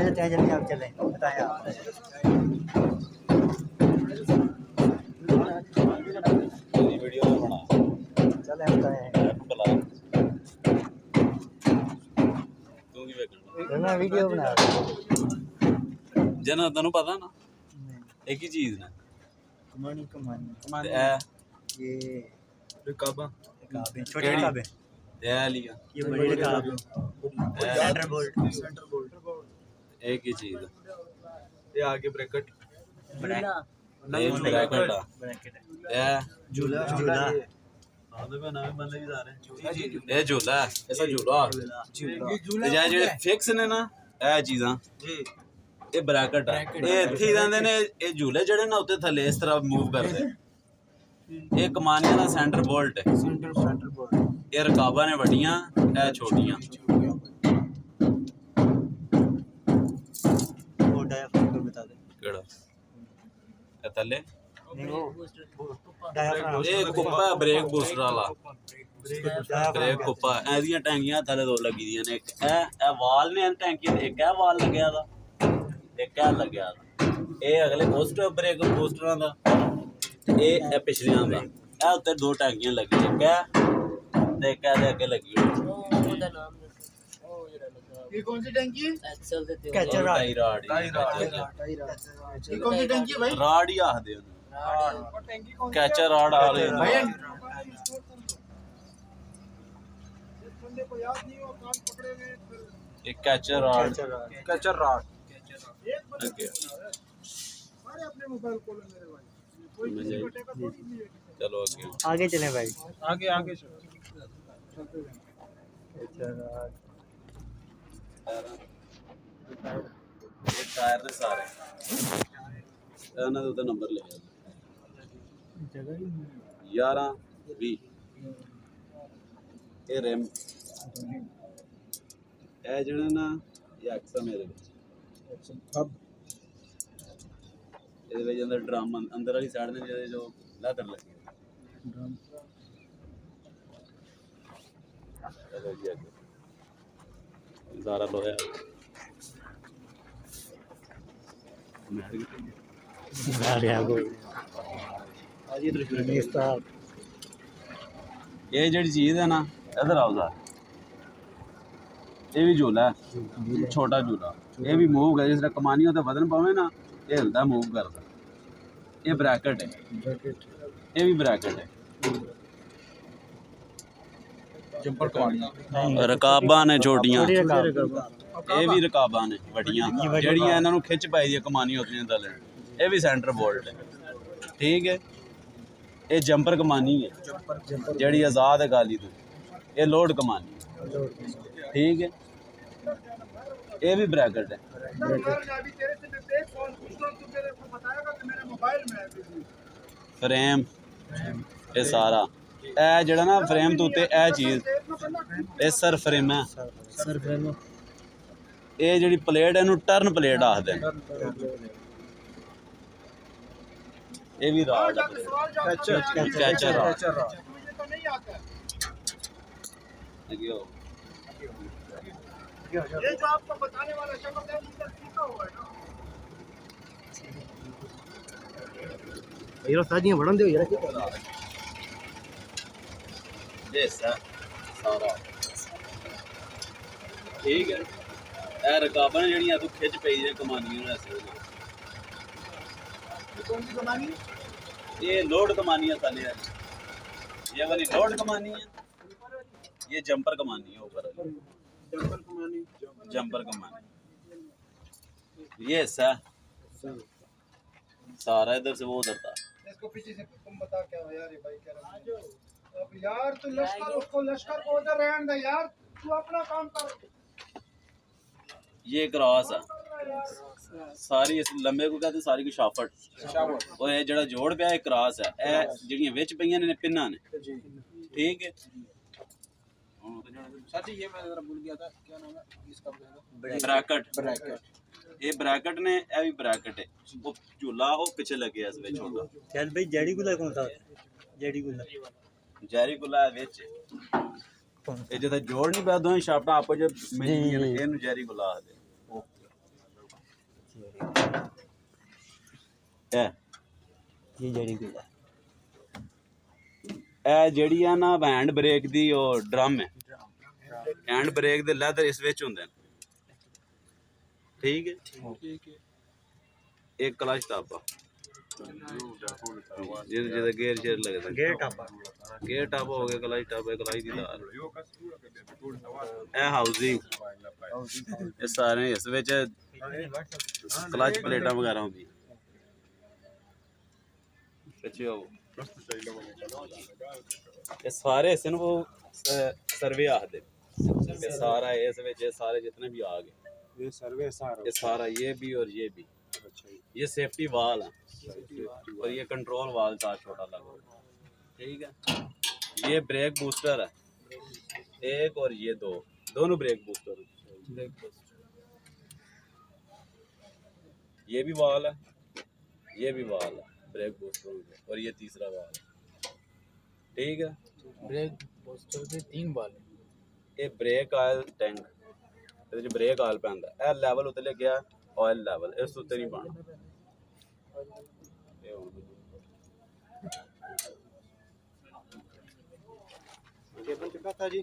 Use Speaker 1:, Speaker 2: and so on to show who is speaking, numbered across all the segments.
Speaker 1: जाते हैं जल्दी, आप चलें, बताएं आप।
Speaker 2: वीडियो में बना
Speaker 1: चलें बताएं।
Speaker 2: बुला तू की वेखना
Speaker 1: मैं वीडियो बना रहा हूं।
Speaker 2: जना तेन पता ना एक ही चीज ने
Speaker 1: कमानी कमानी
Speaker 2: ते
Speaker 1: ये
Speaker 3: रिकाबा
Speaker 1: काबे, छोटे
Speaker 2: केड़ी?
Speaker 1: काबे,
Speaker 2: ते लिया
Speaker 1: ये बड़े काबे, सेंटर बोल्ट,
Speaker 2: एक ही चीज
Speaker 3: ये आगे ब्रैकेट
Speaker 2: ये ब्रैकेट आ
Speaker 1: ब्रैकेट है,
Speaker 2: ते
Speaker 1: झूला झूला
Speaker 3: नवे बंदे भी जा रहे हैं
Speaker 2: ये झूला ऐसा झूला ते जा जेडे फिक्स ने ना ए चीजां
Speaker 3: जी
Speaker 2: ਇਹ ਬ੍ਰੈਕਟ ਆ ਇਹ ਇੱਥੇ ਹੀ ਰਹਿੰਦੇ ਨੇ ਇਹ ਝੂਲੇ ਜਿਹੜੇ ਨਾ ਉੱਤੇ ਥੱਲੇ ਇਸ ਤਰ੍ਹਾਂ ਮੂਵ ਕਰਦੇ ਇਹ ਕਮਾਨੀਆਂ ਦਾ ਸੈਂਟਰ ਬੋਲਟ ਹੈ
Speaker 3: सेंटर बोर्ड
Speaker 2: ਇਹ ਰਕਾਬਾਂ ਨੇ ਵੱਡੀਆਂ ਇਹ ਛੋਟੀਆਂ
Speaker 1: वो डायाफ्राम को बता दे।
Speaker 2: ਕਿਹੜਾ ਇਹ ਥੱਲੇ
Speaker 1: नहीं वो डायाफ्राम,
Speaker 2: ਇਹ ਕੁੱਪਾ ਬ੍ਰੇਕ ਬੂਸਟਰ ਵਾਲਾ ਬ੍ਰੇਕ ਕੁੱਪਾ ਇਹਦੀਆਂ ਟੈਂਕੀਆਂ ਥੱਲੇ ਦੋ ਲੱਗੀ ਦੀਆਂ ਨੇ ਇੱਕ ਇਹ ਵਾਲ ਨੇ ਟੈਂਕੀ ਦੇ ਇੱਕ ਇਹ ਵਾਲ ਲੱਗਿਆ ਦਾ ਇੱਕ ਇਹ ਲੱਗਿਆ ਦਾ ਇਹ ਅਗਲੇ ਬੂਸਟਰ ਬ੍ਰੇਕ ਬੂਸਟਰਾਂ ਦਾ ਤੇ ਇਹ ਪਿਛਲੀਆਂ ਦਾ ਇਹ ਉੱਤੇ ਦੋ ਟੈਂਕੀਆਂ ਲੱਗੀਆਂ ਇੱਕ ਇਹ ਤੇ ਇੱਕ ਇਹਦੇ ਅੱਗੇ ਲੱਗੀ ਹੋਈ
Speaker 3: ये कौन सी टंकी है
Speaker 1: कैचर
Speaker 2: ਟਾਈ ਰਾਡ
Speaker 3: ये कौन सी टंकी है भाई
Speaker 2: ਰਾਡ ਹੀ ਆਖਦੇ ਉਹਨੂੰ ਕੈਚਰ ਰਾਡ ਆ ਰਹੇ ਨੇ
Speaker 3: बंदे को याद नहीं हो कान पकड़े हुए
Speaker 2: ਇੱਕ ਕੈਚਰ ਰਾਡ
Speaker 3: कैचर रॉड
Speaker 2: ਅੱਗੇ
Speaker 3: सारे अपने मोबाइल खोलो मेरे भाई कोई किसी को टेका थोड़ी नहीं है
Speaker 2: ਚਲੋ ਅੱਗੇ
Speaker 1: आगे चलें भाई।
Speaker 3: आगे आगे
Speaker 2: ਇਹ ਟਾਇਰ ਦੇ ਸਾਰੇ ਇਹਨਾਂ ਦੇ ਉੱਤੇ ਨੰਬਰ ਲਿਖਿਆ 11 20 ਇਹ ਰੈਮ ਇਹ ਜਿਹੜਾ ਨਾ ਇਹ ਐਕਸਮ ਇਹਦੇ ਵਿੱਚ
Speaker 3: अब
Speaker 2: ਇਹਦੇ ਵਿੱਚ ਅੰਦਰ ਡਰਮ ਅੰਦਰ ਵਾਲੀ ਸਾਈਡ ਦੇ ਜਿਹੜੇ ਜੋ ਲੈਦਰ ਲੱਗੀ ਚਲੋ ਜੀ ਅੱਗੇ ਸਾਰਾ ਲੋਹਾ ਇਹ ਜਿਹੜੀ ਚੀਜ਼ ਹੈ ਨਾ ਇਧਰ ਆਓ ਜ਼ਰਾ ਇਹ ਵੀ ਝੂਲਾ ਹੈ ਛੋਟਾ ਝੂਲਾ ਇਹ ਵੀ ਮੂਵ ਕਰ ਜਿਸ ਤਰ੍ਹਾਂ ਕਮਾਨੀ ਉਹਦਾ ਵਜ਼ਨ ਪਾਵੇ ਨਾ ਇਹ ਹਿਲਦਾ ਮੂਵ ਕਰਦਾ ਇਹ ਬ੍ਰੈਕਟ ਹੈ ਇਹ ਵੀ ਬ੍ਰੈਕਟ ਹੈ
Speaker 3: जंपर कमानी
Speaker 2: ਰਕਾਬਾਂ ਨੇ ਛੋਟੀਆਂ ਇਹ ਵੀ ਰਕਾਬਾਂ ਨੇ ਵੱਡੀਆਂ ਜਿਹੜੀਆਂ ਇਹਨਾਂ ਨੂੰ ਖਿੱਚ ਪਾਈ ਦੀ ਕਮਾਨੀ ਹੁੰਦੀਆਂ ਥੱਲੇ ਇਹ ਵੀ ਸੈਂਟਰ ਬੋਲਟ ਹੈ ਠੀਕ ਹੈ ਇਹ ਜੰਪਰ ਕਮਾਨੀ ਹੈ ਜਿਹੜੀ ਆਜ਼ਾਦ ਹੈ ਗਾਲੀ ਤੋਂ ਇਹ ਲੋਡ ਕਮਾਨੀ ਠੀਕ ਹੈ ਇਹ ਵੀ ਬ੍ਰੈਕਟ ਹੈ
Speaker 3: अभी तेरे से मैं एक फोन पूछता हूं तू मेरे को बताएगा कि मेरे मोबाइल में है बिजी
Speaker 2: ਫਰੇਮ ਇਹ ਸਾਰਾ ਇਹ ਜਿਹੜਾ ਨਾ ਫਰੇਮ ਤੋਂ ਉੱਤੇ ਇਹ ਚੀਜ਼ ਇਹ ਸਰ ਫਰੇਮ ਹੈ
Speaker 1: सर फ्रेम
Speaker 2: ਇਹ ਜਿਹੜੀ ਪਲੇਟ ਇਹਨੂੰ ਟਰਨ ਪਲੇਟ ਆਖਦੇ ਨੇ ਇਹ ਵੀ ਰਾਡ ਹੈ ਕੈਚਰ ਰਾਡ
Speaker 3: मुझे तो नहीं आता है
Speaker 2: ਅੱਗੇ ਆਓ।
Speaker 3: ये जो आपको बताने वाला शब्द है मुझे सीखा हुआ है ना
Speaker 1: ये साजियां बढ़न दो यार।
Speaker 2: ਇਹ ਸਾਰਾ ਠੀਕ ਹੈ ਇਹ ਰਕਾਬਾਂ ਨੇ ਜਿਹੜੀਆਂ ਤੂੰ ਖਿੱਚ ਪਈ ਜੇ ਕਮਾਨੀਆਂ ਨੂੰ ਐਸੇ
Speaker 3: ये कौन सी कमानी
Speaker 2: ये लोड कमानी है साले ये वाली लोड कमानी है ये जंपर कमानी है ऊपर वाली
Speaker 3: जंपर कमानी
Speaker 2: जंपर कमानी ये सा सारा इधर से वो उधर था
Speaker 3: इसको पीछे से तुम बता क्या हो यार ये भाई कह रहा है अब यार तू लश्कर उसको लश्कर को उधर रहने दे यार तू अपना काम कर
Speaker 2: ये क्रॉस है सारी इस लंबे को कहते सारी की शाफट और ये जड़ा जोड़ पिया है क्रॉस है ए ਜਿਹੜੀਆਂ ਵਿੱਚ ਪਈਆਂ ਨੇ ਪਿੰਨਾਂ ਨੇ ठीक है
Speaker 3: सर जी ये मैं जरा भूल गया था क्या नाम है इसका
Speaker 2: ब्रैकेट
Speaker 3: ब्रैकेट
Speaker 2: ये ब्रैकेट ने ए भी ब्रैकेट है वो झूला वो पीछे लगे इस ਵਿੱਚ ਹੁੰਦਾ
Speaker 1: चल भाई जेडी गुला कौन सा जेडी गुला
Speaker 2: ਜੈਰੀ ਗੁਲਾ ਵਿੱਚ ਇਹ ਜਦੋਂ ਜੋੜ ਨਹੀਂ ਪਿਆ ਦੋਵੇਂ ਸ਼ਾਫਟਾਂ ਆਪੋ ਜੇ ਮਿਲਦੀਆਂ ਨੇ ਇਹਨੂੰ ਜੈਰੀ ਗੁਲਾ ਆਖਦੇ
Speaker 1: ये जड़ी गुला
Speaker 2: ਇਹ ਜਿਹੜੀ ਆ ਨਾ ਹੈਂਡ ਬ੍ਰੇਕ ਦੀ ਉਹ ਡਰਮ ਹੈ हैंड ब्रेक दे लैदर इस विच हुंदे न ठीक है एक क्लच टापा जिहदे गियर शेयर लगदा
Speaker 1: गेट टापा
Speaker 2: हो गया क्लच टापा क्लच दी लार ए हाउसिंग ये सारे इस विच क्लच प्लेटां वगैरह होंदी पिछे आओ ये सारे हिस्से न वो सर्वे आखदे ये सारा इस विच सारे जितने भी आ गए
Speaker 3: ये सर्वे सारा
Speaker 2: ये सारा ये भी और ये भी
Speaker 3: अच्छा
Speaker 2: ये सेफ्टी वाल है और ये कंट्रोल वाल था छोटा लगा ठीक है ये ब्रेक बूस्टर है एक और ये दो दोनों ब्रेक बूस्टर ये भी वाल है ये भी वाल है ब्रेक बूस्टर और ये तीसरा वाल है ठीक है
Speaker 1: ब्रेक पोस्टर के 3 बाल
Speaker 2: ये ब्रेक ऑयल टैंक ਇਹਦੇ ਚ ਬ੍ਰੇਕ ਆਇਲ ਪੈਂਦਾ ਇਹ ਲੈਵਲ ਉੱਤੇ ਲੱਗਿਆ ਆਇਲ ਲੈਵਲ ਇਸ ਉੱਤੇ ਨਹੀਂ ਪਾਣਾ
Speaker 3: केबल कितना था जी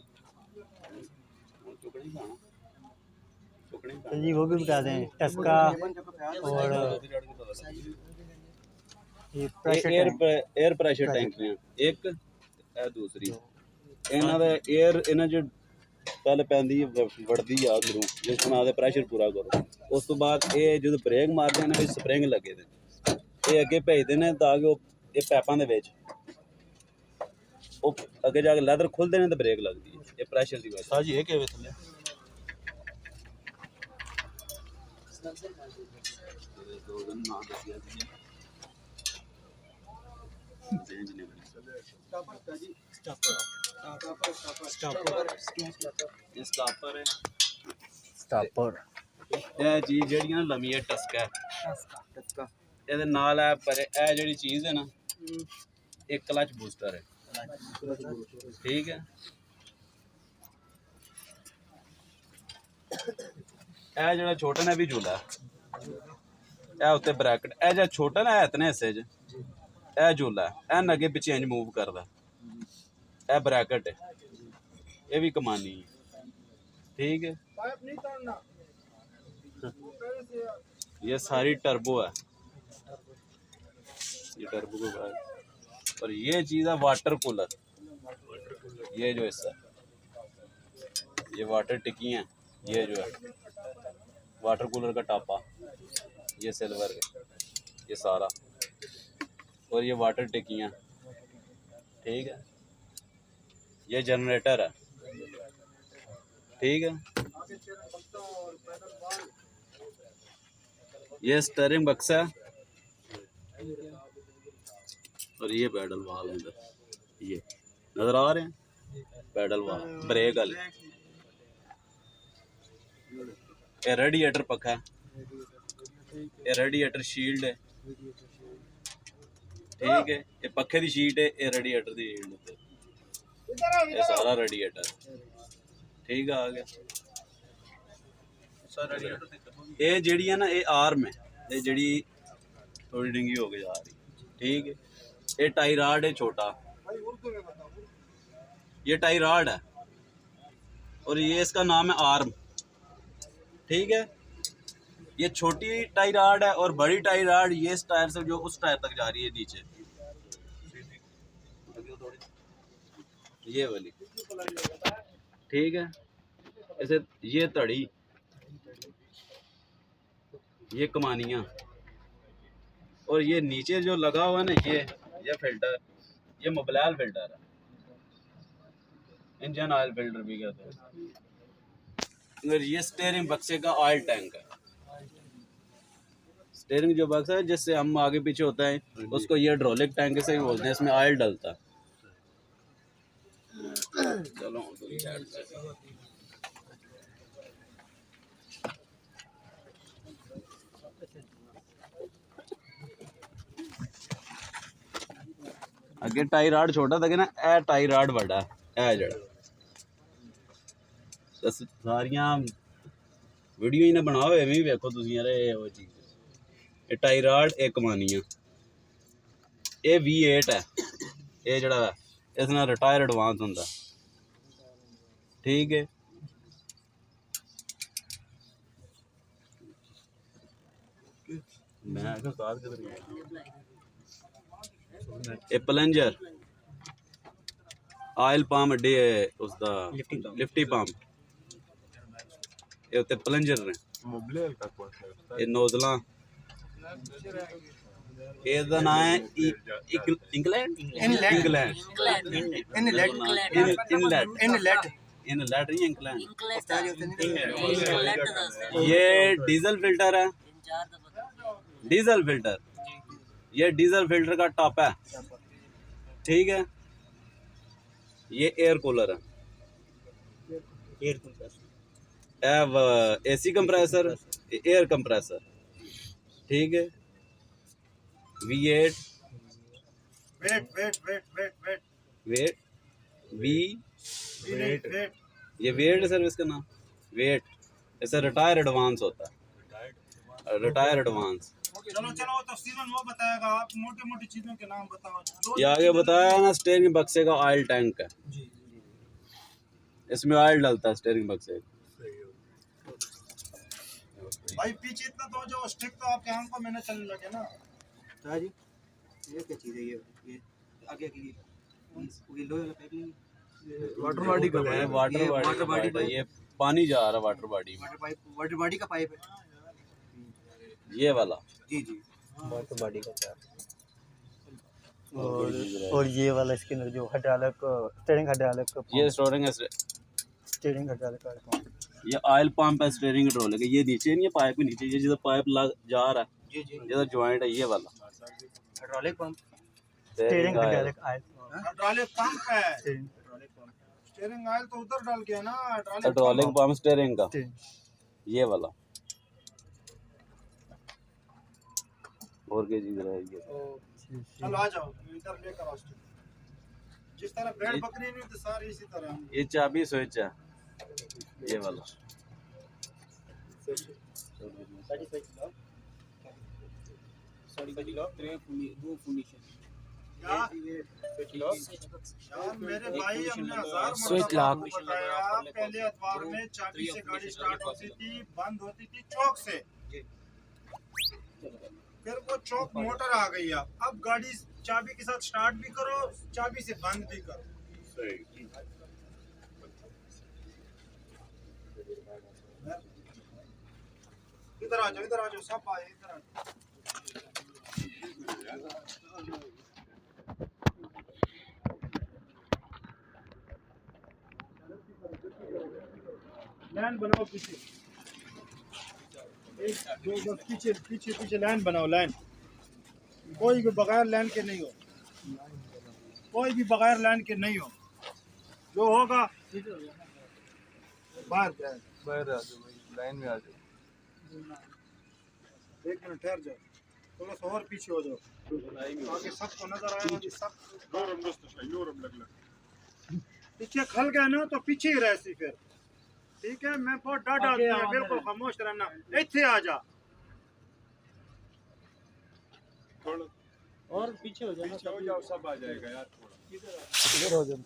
Speaker 1: तो जी वो भी बता दें टस्का और ये प्रेशर
Speaker 2: एयर प्रेशर टैंकियां एक दूसरी ਇਹਨਾਂ ਦਾ 에ਅਰ ਇਹਨਾਂ ਚ पहले पैंदी वड़दी आ अंदरों जिस बना दे प्रेशर पूरा करो उस तो बाद ये जो ब्रेक मारते हैं स्प्रिंग लगे दे ये अगे भेजते हैं ताकि ये पैपां दे विच अगे जाके लैदर खुलते हैं तो ब्रेक लगती है ये प्रेशर की वजह जी है थले स्टापर है
Speaker 1: स्टॉपर
Speaker 2: ਇਹ ਚੀਜ਼ ਜਿਹੜੀਆਂ ਨਾ ਲੰਮੀ ਹੈ ਟਸਕਾ
Speaker 1: टस्का
Speaker 2: ਇਹਦੇ ਨਾਲ ਹੈ ਪਰ ਇਹ ਜਿਹੜੀ ਚੀਜ਼ ਹੈ ਨਾ ਇੱਕ ਕਲਚ ਬੂਸਟਰ ਹੈ ਠੀਕ ਹੈ ਇਹ ਜਿਹੜਾ ਛੋਟਾ ਨਾ ਵੀ ਝੂਲਾ ਇਹ ਉੱਤੇ ਬ੍ਰੈਕਟ ਇਹ ਜਿਹੜਾ ਛੋਟਾ ਨਾ ਇਤਨੇ ਹਿੱਸੇ 'ਚ ਇਹ ਝੂਲਾ ਇਹ ਅੱਗੇ ਪਿੱਛੇ ਇੰਜ ਮੂਵ ਕਰਦਾ ਇਹ ब्रैकेट है ये भी कमानी है ठीक है
Speaker 3: पाइप नहीं तोड़ना
Speaker 2: ये सारी टर्बो है ये टर्बो को बाद और ये चीज़ है वाटर कूलर ये जो हिस्सा ये वाटर टिक्की है ये जो है वाटर कूलर का टापा ये सिल्वर है ये सारा और ये वाटर टिक्कियाँ ठीक है ये जनरेटर है ठीक है ये स्टीयरिंग बक्सा है और ये पैडल वाल अंदर ये नजर आ रहे हैं पैडल वाल ब्रेक वाले ये रेडिएटर पक्का है ये रेडिएटर शील्ड है ठीक है ये पखे की शीट है ये रेडिएटर की शील्ड है ये सारा रेडिएटर ठीक है आ गया ये जड़ी है ना ये आर्म है ये जड़ी थोड़ी डिंगी हो के जा रही ठीक है ये टाई राड है छोटा ये टाई राड है और ये इसका नाम है आर्म ठीक है ये छोटी टाई राड है और बड़ी टाई राड ये इस टायर से जो उस टायर तक जा रही है नीचे ये वाली ठीक है ऐसे ये तड़ी ये कमानियाँ और ये नीचे जो लगा हुआ है ना ये फिल्टर ये मोबिलाल फिल्टर है इंजन ऑयल फिल्टर भी कहते हैं और ये स्टीयरिंग बक्से का ऑयल टैंक है स्टीयरिंग जो बक्सा है जिससे हम आगे पीछे होता है उसको ये हाइड्रोलिक टैंक से ही बोलते हैं इसमें ऑयल डलता है चलो अगे टाई राड छोटा था कि ना ए टाई राड बड़ा है जड़ा सारिया वीडियो ही ना बनाओ एवं भी वेखो तुम यार वो चीज़ ਇਹ ਟਾਈ ਰਾਡ ਇਹ ਕਮਾਨੀਆਂ ਇਹ V8 ਹੈ ਇਹ ਜਿਹੜਾ ਇਸ ਨਾਲ ਰਿਟਾਇਰ ਐਡਵਾਂਸ ਹੁੰਦਾ ਠੀਕ ਹੈ ਮੈਂ ਕਿਹਾ ਸਾਥ ਕਿਧਰ ਗਿਆ ਇਹ ਪਲੰਜਰ ਆਇਲ ਪੰਪ ਡੇ ਉਸਦਾ ਲਿਫਟੀ ਪੰਪ ਇਹ ਉੱਤੇ ਪਲੰਜਰ ਨੇ ਇਹ ਨੋਜ਼ਲਾਂ ਇਹਦਾ ਨਾਮ ਹੈ ਇੰਗਲੈਂਡ ਇਨਲੈਟ नहीं इंग्लैंड ये डीजल फिल्टर है डीजल फिल्टर ये डीजल फिल्टर का टॉप है ठीक है ये एयर कूलर है एसी कंप्रेसर एयर कंप्रेसर ठीक है V8 वेट ये वेट सर्विस का नाम वेट ऐसा रिटायर एडवांस होता है रिटायर एडवांस
Speaker 3: चलो चलो तफसीलन वो बताएगा आप मोटी मोटी चीजों के नाम बताओ
Speaker 2: ये आगे बताया ना स्टीयरिंग बक्से का ऑयल टैंक है इसमें ऑयल डलता है स्टीयरिंग बक्से
Speaker 3: भाई पीछे इतना तो जो स्टिक तो आपके आंख को मैंने चलने लगे ना
Speaker 1: जी ये क्या चीज़ है ये आगे की ये लोहे वाला पाइप नहीं
Speaker 2: वाटर बॉडी का है वाटर बॉडी ये पानी जा रहा है वाटर बॉडी में
Speaker 1: वाटर बॉडी का पाइप है
Speaker 2: ये वाला
Speaker 1: जी जी वाटर बॉडी का पाइप और ये वाला इसके अंदर जो हाइड्रोलिक स्टीयरिंग हाइड्रोलिक
Speaker 2: ये स्टीयरिंग है
Speaker 1: स्टीयरिंग हाइड्रोलिक
Speaker 2: ये ऑयल पंप है स्टीयरिंग हाइड्रोलिक ये नीचे नहीं है पाइप भी नीचे ये जिधर पाइप लग जा रहा है
Speaker 1: जी जी
Speaker 2: जिधर जॉइंट है ये वाला
Speaker 1: hydraulic pump steering hydraulic
Speaker 3: hydraulic pump है स्टीयरिंग ऑयल तो उधर डाल के है ना
Speaker 2: हाइड्रोलिक पंप स्टीयरिंग का ये वाला और क्या चीज रह गई
Speaker 3: चलो आ जाओ इधर लेकर आओ जिस तरह भेड़ बकरी नहीं तो सारी इसी तरह
Speaker 2: ये चाबी स्विच है ये वाला
Speaker 3: यार मेरे भाई हमने 1000
Speaker 1: स्विच लॉक
Speaker 3: बताया पहले अखबार में चाबी से गाड़ी स्टार्ट होती थी बंद होती थी चौक से फिर वो चौक मोटर आ गई अब गाड़ी चाबी के साथ स्टार्ट भी करो चाबी से बंद भी करो इधर आ जाओ सब आए इधर आ जाओ लाइन बनाओ पीछे एक दो बस पीछे पीछे पीछे लाइन बनाओ लाइन कोई भी बगैर लाइन के नहीं हो जो होगा बाहर जाए
Speaker 4: बाहर आ जाओ भाई लाइन में आ जाओ
Speaker 3: एक मिनट ठहर जाओ थोड़ा सा और पीछे हो जाओ आगे सबको नजर आएगा कि सब पीछे खल गए ना तो पीछे ही रहे फिर ठीक है मैं बहुत डर डालती हूँ बिल्कुल खामोश रहना इतने आ जा
Speaker 1: और पीछे हो जाना
Speaker 4: सब आ जाएगा यार
Speaker 1: इधर हो जाओ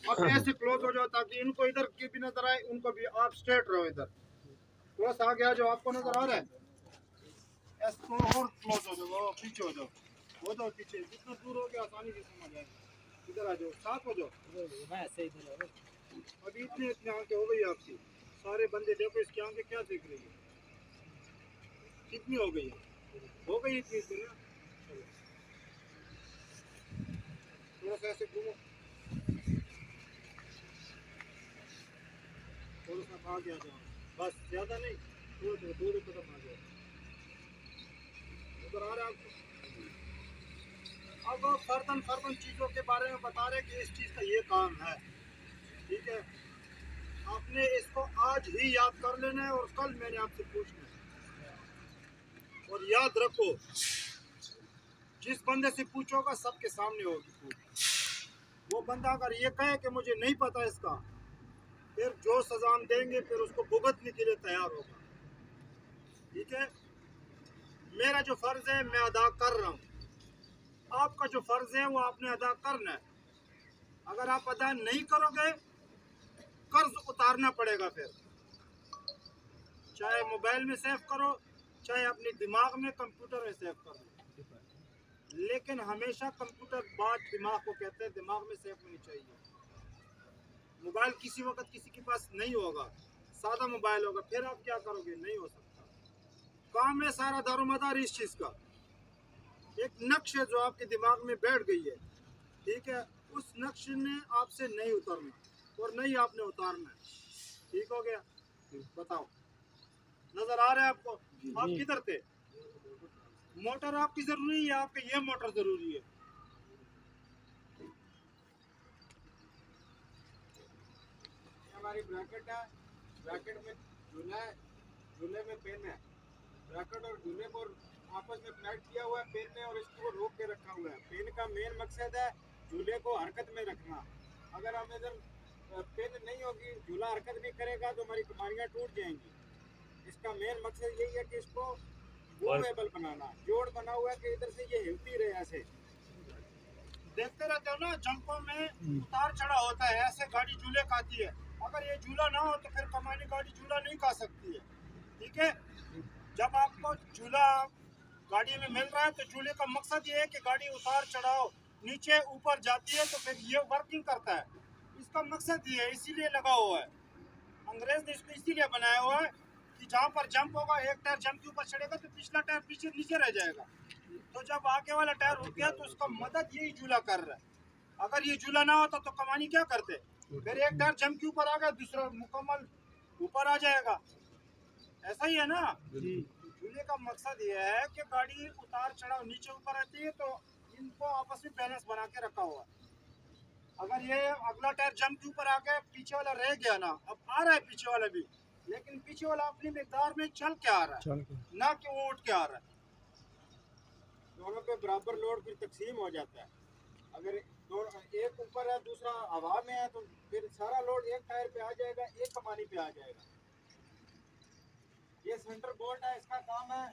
Speaker 3: अब ऐसे क्लोज हो जाओ ताकि इनको इधर की भी नजर आए उनको भी आप स्ट्रेट रहो इधर थोड़ा सा आगे आ जाओ आपको नजर आ रहा है ऐसे थोड़ा और क्लोज हो जाओ पीछे हो जाओ पीछे जितना दूर हो गया आसानी से समझ आए इधर आ जाओ साथ हो जाओ
Speaker 1: मैं ऐसे इधर
Speaker 3: अभी इतनी आंखें हो गई आपकी सारे बंदे देखो इसकी आंखें क्या देख रही है कितनी हो गई इतनी ना थोड़ा सा ऐसे घूमो थोड़ा सा आगे आ जाओ बस ज्यादा नहीं थोड़ा दूर तरफ आ जाओ उधर आ रहा है अब आप फर्दन चीज़ों के बारे में बता रहे कि इस चीज़ का ये काम है ठीक है आपने इसको आज ही याद कर लेना है और कल मैंने आपसे पूछना है और याद रखो जिस बंदे से पूछोगा सबके सामने होगी वो बंदा अगर ये कहे कि मुझे नहीं पता इसका फिर जो सजा हम देंगे फिर उसको भुगतने के लिए तैयार होगा ठीक है मेरा जो फर्ज है मैं अदा कर रहा हूँ, आपका जो फर्ज है वो आपने अदा करना है। अगर आप अदा नहीं करोगे कर्ज उतारना पड़ेगा फिर, चाहे मोबाइल में सेव करो, चाहे अपने दिमाग में कंप्यूटर में सेव करो, लेकिन हमेशा कंप्यूटर बात दिमाग को कहते हैं, दिमाग में सेव होनी चाहिए। मोबाइल किसी वक्त किसी के पास नहीं होगा, सादा मोबाइल होगा, फिर आप क्या करोगे? नहीं हो सकता। काम है सारा दारोमदार इस चीज़ का, एक नक्श है जो आपके दिमाग में बैठ गई है, ठीक है, उस नक्श ने आपसे नहीं उतरना और नहीं आपने उतारना है। ठीक हो गया? बताओ, नजर आ रहा है आपको? आप किधर थे? मोटर आपकी जरूरी है, आपके ये मोटर जरूरी है।
Speaker 5: हमारी ब्रैकेट है, ब्रैकेट में झूला है, झूले में पेन है, ब्रैकेट और झूले को आपस में कनेक्ट किया हुआ है पेन ने, और इसको रोक के रखा हुआ है। पेन का मेन मकसद है झूले को हरकत में रखना। अगर हम इधर पेन नहीं होगी, झूला हरकत नहीं करेगा तो हमारी कमानियाँ टूट जाएंगी। इसका मेन मकसद यही है कि इसको मूवेबल बनाना, जोड़ बना हुआ है कि इधर से ये हिलती रहे। ऐसे
Speaker 3: देखते रहते हो ना, जंपों में उतार चढ़ाव होता है, ऐसे गाड़ी झूले खाती है। अगर ये झूला ना हो तो फिर कमानी गाड़ी झूला नहीं खा सकती है। ठीक है, जब आपको झूला गाड़ी में मिल रहा है तो झूले का मकसद ये है कि गाड़ी उतार चढ़ाव नीचे ऊपर जाती है तो फिर ये वर्किंग करता है। इसका मकसद ये है, इसीलिए लगा हुआ है। अंग्रेज ने इसको इसीलिए बनाया हुआ है कि जहाँ पर जंप होगा, एक टायर जंप के ऊपर चढ़ेगा तो पिछला टायर पीछे नीचे रह जाएगा। तो जब आगे वाला टायर रुक गया तो उसका मदद यही झूला कर रहा है। अगर ये झूला ना होता तो कमानी क्या करते? फिर एक टायर जंप के ऊपर आ गया, दूसरा मुकम्मल ऊपर आ जाएगा। ऐसा ही है ना? झूले का मकसद ये है कि गाड़ी उतार चढ़ाव नीचे ऊपर रहती है तो इनको आपस में बैलेंस बना के रखा हुआ है। अगर ये अगला टायर जंप के ऊपर आ गया, पीछे वाला रह गया ना, अब आ रहा है पीछे वाला भी, लेकिन पीछे वाला अपनी मिकदार में चल के आ रहा है, ना कि वो उठ के आ रहा है।
Speaker 5: दोनों पे बराबर लोड फिर तकसीम हो जाता है। अगर एक ऊपर है दूसरा हवा में है तो फिर सारा लोड एक टायर पे आ जाएगा, एक कमानी पे आ जाएगा। ये सेंटर बोल्ट है, इसका काम है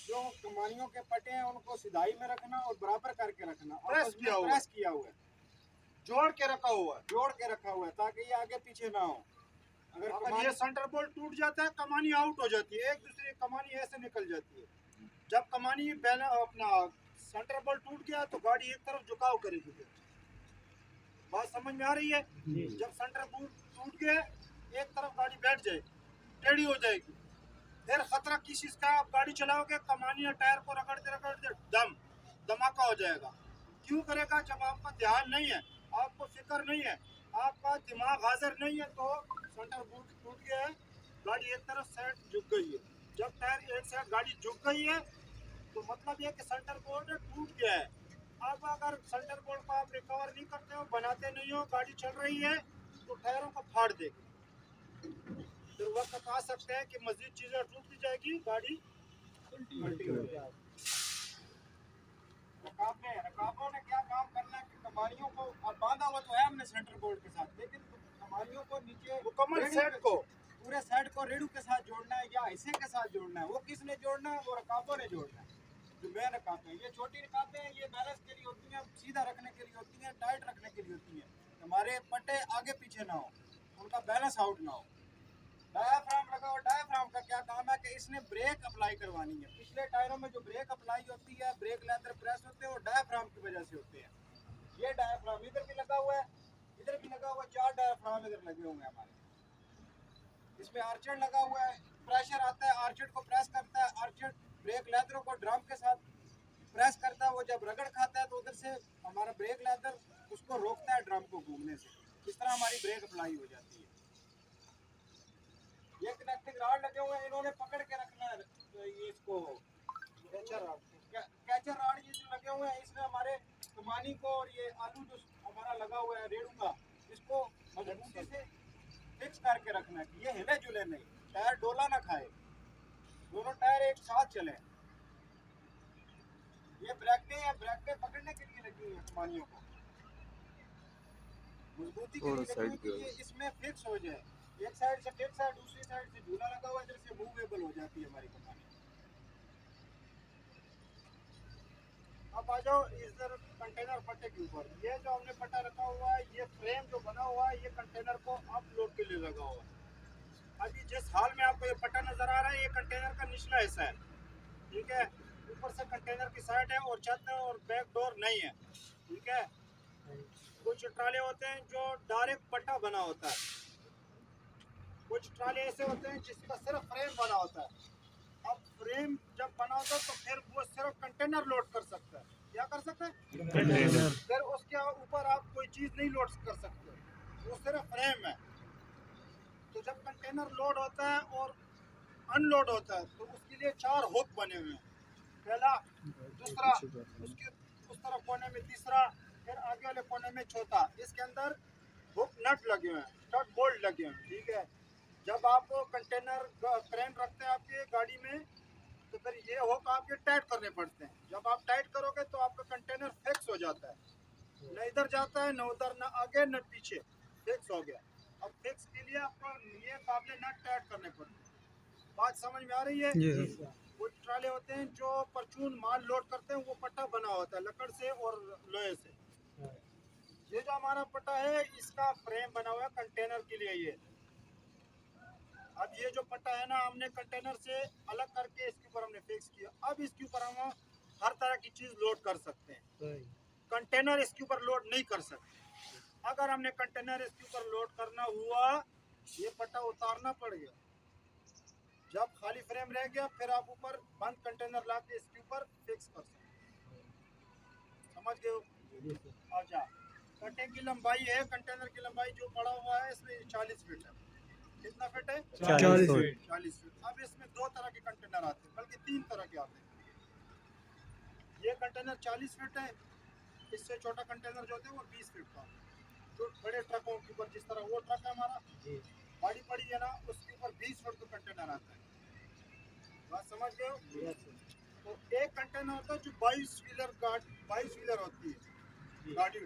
Speaker 5: जो कमानियों के पट्टे हैं उनको सिधाई में रखना और बराबर करके रखना।
Speaker 3: प्रेस
Speaker 5: किया हुआ है,
Speaker 3: जोड़ के रखा हुआ है,
Speaker 5: जोड़ के रखा हुआ है ताकि ये आगे पीछे ना हो।
Speaker 3: अगर ये सेंटर बोल्ट टूट जाता है कमानी आउट हो जाती है, एक दूसरे की कमानी ऐसे निकल जाती है। जब कमानी अपना सेंटर बोल्ट टूट गया तो गाड़ी एक तरफ झुकाव करेगी। बात समझ में आ रही है? जब सेंटर बोल्ट टूट गया एक तरफ गाड़ी बैठ जाए, टेढ़ी हो जाएगी, फिर खतरा किस चीज का? आप गाड़ी चलाओगे, कमानी टायर को रगड़ते रगड़ते धमाका हो जाएगा। क्यों करेगा? जब आपका ध्यान नहीं है, आपको फिक्र नहीं है, आपका दिमाग हाजिर नहीं है तो सेंटर बोल्ट टूट गया है, गाड़ी एक तरफ साइड झुक गई है। जब टायर एक साइड गाड़ी झुक गई है तो मतलब ये कि सेंटर बोल्ट टूट गया है। अब अगर सेंटर बोल्ट को आप रिकवर नहीं करते हो, बनाते नहीं हो, गाड़ी चल रही है तो टायरों को फाड़ देगी। फिर वक्त आ सकते हैं कि मजीद चीजें टूट जाएगी, गाड़ी उल्टी हो जाएगी।
Speaker 5: रकाबों ने क्या काम करना है कि कमानियों को बांधा हुआ तो है हमने सेंटर बोल्ट के साथ, लेकिन कमानियों को नीचे
Speaker 3: मुकम्मल सेट को,
Speaker 5: पूरे सेट को रेडू के साथ जोड़ना है या हिस्से के साथ जोड़ना है। वो किसने जोड़ना है? वो रकाबों ने जोड़ना है। जो मेन रकाबें हैं, ये छोटी रकाबें हैं, ये बैलेंस के लिए होती हैं, सीधा रखने के लिए होती हैं, टाइट रखने के लिए होती हैं, हमारे पट्टे आगे पीछे ना हो, उनका बैलेंस आउट ना हो। डायाफ्राम लगा हुआ, डायाफ्राम का क्या काम है कि इसने ब्रेक अप्लाई करवानी है। पिछले टायरों में जो ब्रेक अप्लाई होती है, ब्रेक लेदर प्रेस होते हैं, वो डायाफ्राम की वजह से होते हैं। ये डायाफ्राम इधर भी लगा हुआ है, इधर भी लगा हुआ है, 4 डायाफ्राम इधर लगे हुए हैं हमारे। इसमें आर्चर लगा हुआ है, प्रेशर आता है, आर्चर को प्रेस करता है, आर्चर ब्रेक लेदरों को ड्रम के साथ प्रेस करता है। वो जब रगड़ खाता है तो उधर से हमारा ब्रेक लेदर उसको रोकता है ड्रम को घूमने से। इस तरह हमारी ब्रेक अप्लाई हो जाती है। ये कनेक्टिंग रॉड लगे हुए हैं, इन्होंने पकड़ के रखना है। ये इसको कैचर रॉड ये जो लगे हुए हैं, इसने हमारे कमानी को और ये आलू जो हमारा लगा हुआ है रेड़ू का, इसको मजबूती से फिक्स करके रखना है कि ये हिले जुले नहीं, टायर डोला ना खाए, दोनों टायर एक साथ चले। ये ब्रेकें हैं, ब्रेकें पकड़ने के लिए लगी हुई है कमानियों को, मजबूती के लिए लगी हुई कि ये इसमें फिक्स हो जाए। एक साइड से फिक्स है, दूसरी साइड से झूला लगा हुआ है, इधर से मूवेबल हो जाती है हमारी कमानी।
Speaker 3: जाओ इधर कंटेनर पट्टे के ऊपर। ये जो हमने पट्टा रखा हुआ है, ये फ्रेम जो बना हुआ है, ये कंटेनर को अपलोड के लिए लगा हुआ है। अभी जिस हाल में आपको ये पट्टा नजर आ रहा है, ये कंटेनर का निचला हिस्सा है, ठीक है। ऊपर से कंटेनर की साइड है और छत है और बैक डोर नहीं है, ठीक है। कुछ ट्राले होते हैं जो डायरेक्ट पट्टा बना होता है, कुछ ट्राले ऐसे होते हैं जिसका सिर्फ फ्रेम बना होता है। अब फ्रेम जब बना होता है तो फिर वो सिर्फ कंटेनर लोड कर सकता है। क्या कर सकता है? कंटेनर। फिर उसके ऊपर आप कोई चीज़ नहीं लोड कर सकते, वो सिर्फ फ्रेम है। तो जब कंटेनर लोड होता है और अनलोड होता है तो उसके लिए 4 हुक बने हुए हैं। पहला, दूसरा, उसके उस तरफ कोने में तीसरा, फिर आगे वाले कोने में चौथा। इसके अंदर हुक नट लगे हुए हैं, स्टड बोल्ट लगे हुए हैं, ठीक है। जब आप कंटेनर क्रेन रखते हैं आपकी गाड़ी में तो फिर ये हुक आपके टाइट करने पड़ते हैं। जब आप टाइट करोगे तो आपका कंटेनर फिक्स हो जाता है, न इधर जाता है, न उधर, न आगे न पीछे, फिक्स हो गया। अब फिक्स के लिए आपको ये काबले नट टाइट करने पड़ते हैं। बात समझ में आ रही है? वो ट्राले होते हैं जो परचून माल लोड करते हैं, वो पट्टा बना होता है लकड़ से और लोहे से। ये जो हमारा पट्टा है इसका फ्रेम बना हुआ है कंटेनर के लिए। ये अब ये जो पट्टा है ना, हमने कंटेनर से अलग करके इसके ऊपर हमने फिक्स किया। अब इसके ऊपर हम हर तरह की चीज लोड कर सकते हैं, कंटेनर इसके ऊपर लोड नहीं कर सकते। अगर हमने कंटेनर इसके ऊपर लोड करना हुआ, ये पट्टा उतारना पड़ गया। जब खाली फ्रेम रह गया फिर आप ऊपर बंद कंटेनर ला के इसके ऊपर फिक्स कर सकते। समझ गए हो? अच्छा, पट्टे की लंबाई है, कंटेनर की लंबाई जो पड़ा हुआ है इसमें 40 फीट है। कितना फीट है?
Speaker 1: 40 फीट।
Speaker 3: 40 फीट। अब इसमें 2 तरह के कंटेनर आते हैं, बल्कि 3 तरह के आते हैं। ये कंटेनर 40 फीट है, इससे छोटा कंटेनर जो होता है वो 20 फीट का। जो बड़े ट्रकों के ऊपर, जिस तरह वो ट्रक है हमारा गाड़ी पड़ी है ना, उसके ऊपर 20 फीट का कंटेनर आता है। बात समझ गए हो? तो एक कंटेनर होता है जो 22 व्हीलर होती है गाड़ी,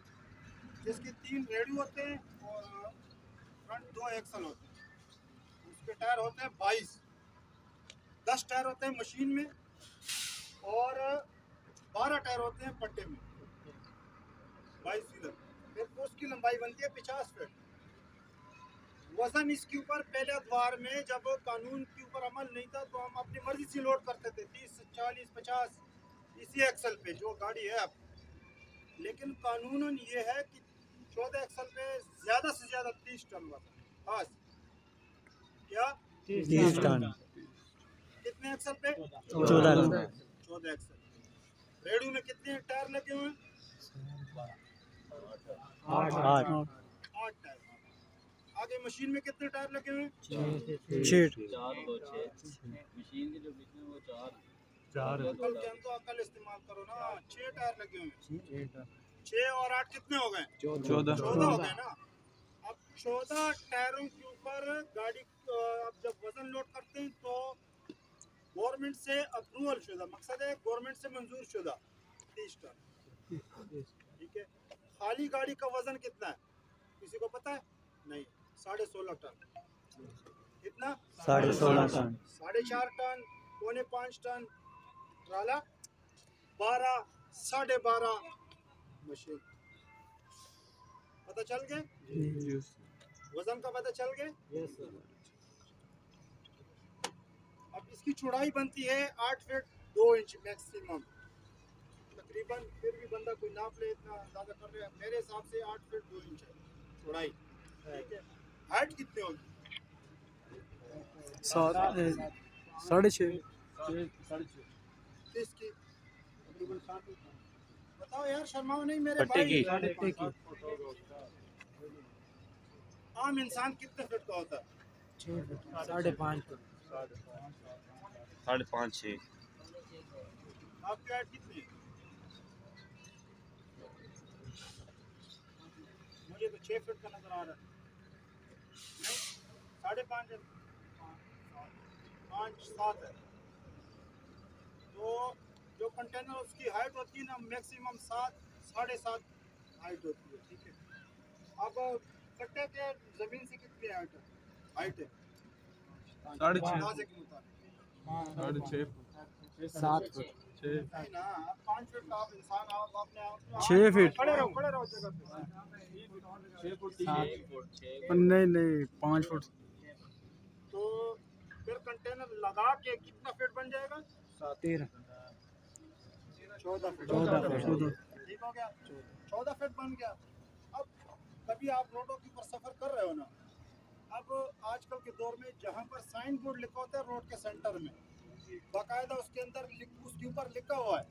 Speaker 3: जिसकी 3 रेडी होते हैं और फ्रंट 2 एक्सल होते हैं। उसके टायर होते हैं 22, 10 टायर होते हैं मशीन में और 12 टायर होते हैं पट्टे में, 22 व्हीलर। फिर उसकी लंबाई बनती है 50 फीट। वजन इसके ऊपर पहले द्वार में जब कानून के ऊपर अमल नहीं था तो हम अपनी मर्जी से लोड करते थे, 30, 40, 50 इसी एक्सल पे जो गाड़ी है अब। लेकिन कानूनन ये है कि 14 एक्सल पे ज़्यादा से ज़्यादा 30 टन वजन। बस क्या
Speaker 1: 30 टन।
Speaker 3: कितने एक्सल पे?
Speaker 1: 14
Speaker 3: एक्सल। रेडू में कितने टायर लगे हुए हैं?
Speaker 1: 8
Speaker 3: 8 टायर। आगे मशीन में कितने टायर लगे हुए हैं?
Speaker 1: 6
Speaker 2: 4 2 6 मशीन के जो बीच में वो 4
Speaker 3: अकल के हम तो अकल इस्तेमाल करो ना। 6 टायर लगे हुए हैं। 6 और 8 कितने हो गए? 14 हो गए ना। अब 14 टायरों के ऊपर गाड़ी अब जब वजन लोड करते हैं तो गवर्नमेंट से अप्रूवल शुदा, मकसद है गवर्नमेंट से मंजूर शुदा 30 टन, ठीक है। खाली गाड़ी का वजन कितना है किसी को पता है? नहीं, 16.5 टन। कितना?
Speaker 1: 16.5 टन।
Speaker 3: 4.5 टन, 4.25 टन ट्राला, 12, 12.5 मशीन। पता चल गए? वजन का पता चल गए? अब इसकी चौड़ाई बनती है 8 फीट 2 इंच मैक्सिमम तकरीबन। फिर भी बंदा कोई नाप ले, इतना अंदाजा कर रहे हैं, मेरे हिसाब से 8 फीट 2 इंच है चौड़ाई, ठीक है। हाइट कितनी होगी?
Speaker 1: 6.5
Speaker 3: किसकी? बताओ यार, शर्माओ नहीं मेरे भाई। आम इंसान कितने फीट का होता है?
Speaker 1: 5.5
Speaker 2: 5.5 6
Speaker 3: आपकी हाइट कितनी है? मुझे तो 6 फीट का नजर आ रहा है। नहीं, 5.5 है, 5 7 है। तो जो कंटेनर उसकी हाइट होती है ना मैक्सिमम 7 7.5 हाइट होती है, ठीक है। अब कट्टे के जमीन से कितनी हाइट है?
Speaker 4: 6.5
Speaker 3: अंदाजे के मुताबिक
Speaker 4: 6.5
Speaker 1: 7 फुट
Speaker 5: नहीं ना, आप 5 फीट का आप इंसान आप अपने आप
Speaker 1: 6 फीट।
Speaker 5: खड़े रहो जगह पे।
Speaker 1: नहीं 5 फुट।
Speaker 5: तो फिर कंटेनर लगा के कितना फीट बन जाएगा? 14 फीट।
Speaker 1: 14
Speaker 5: ठीक हो गया, 14 फीट बन गया। अब कभी आप रोडों के ऊपर सफर कर रहे हो ना, अब आजकल के दौर में जहाँ पर साइन बोर्ड लिखा होता है रोड के सेंटर में, बाकायदा उसके अंदर उसके ऊपर लिखा हुआ है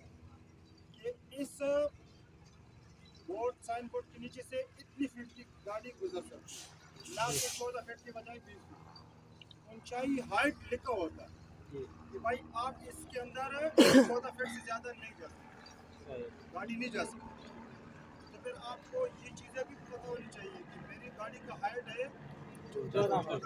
Speaker 5: कि इस बोर्ड साइन बोर्ड के नीचे से इतनी फीट की गाड़ी गुजर सकती है, ना कि 14 फीट की बजाय 20 फीट ऊंचाई हाइट लिखा होता है कि भाई आप इसके अंदर 14 फीट से ज़्यादा नहीं जा सकते, गाड़ी नहीं जा सकती। तो फिर आपको ये चीज़ें भी पता होनी चाहिए कि मेरी गाड़ी का हाइट है 14 फीट,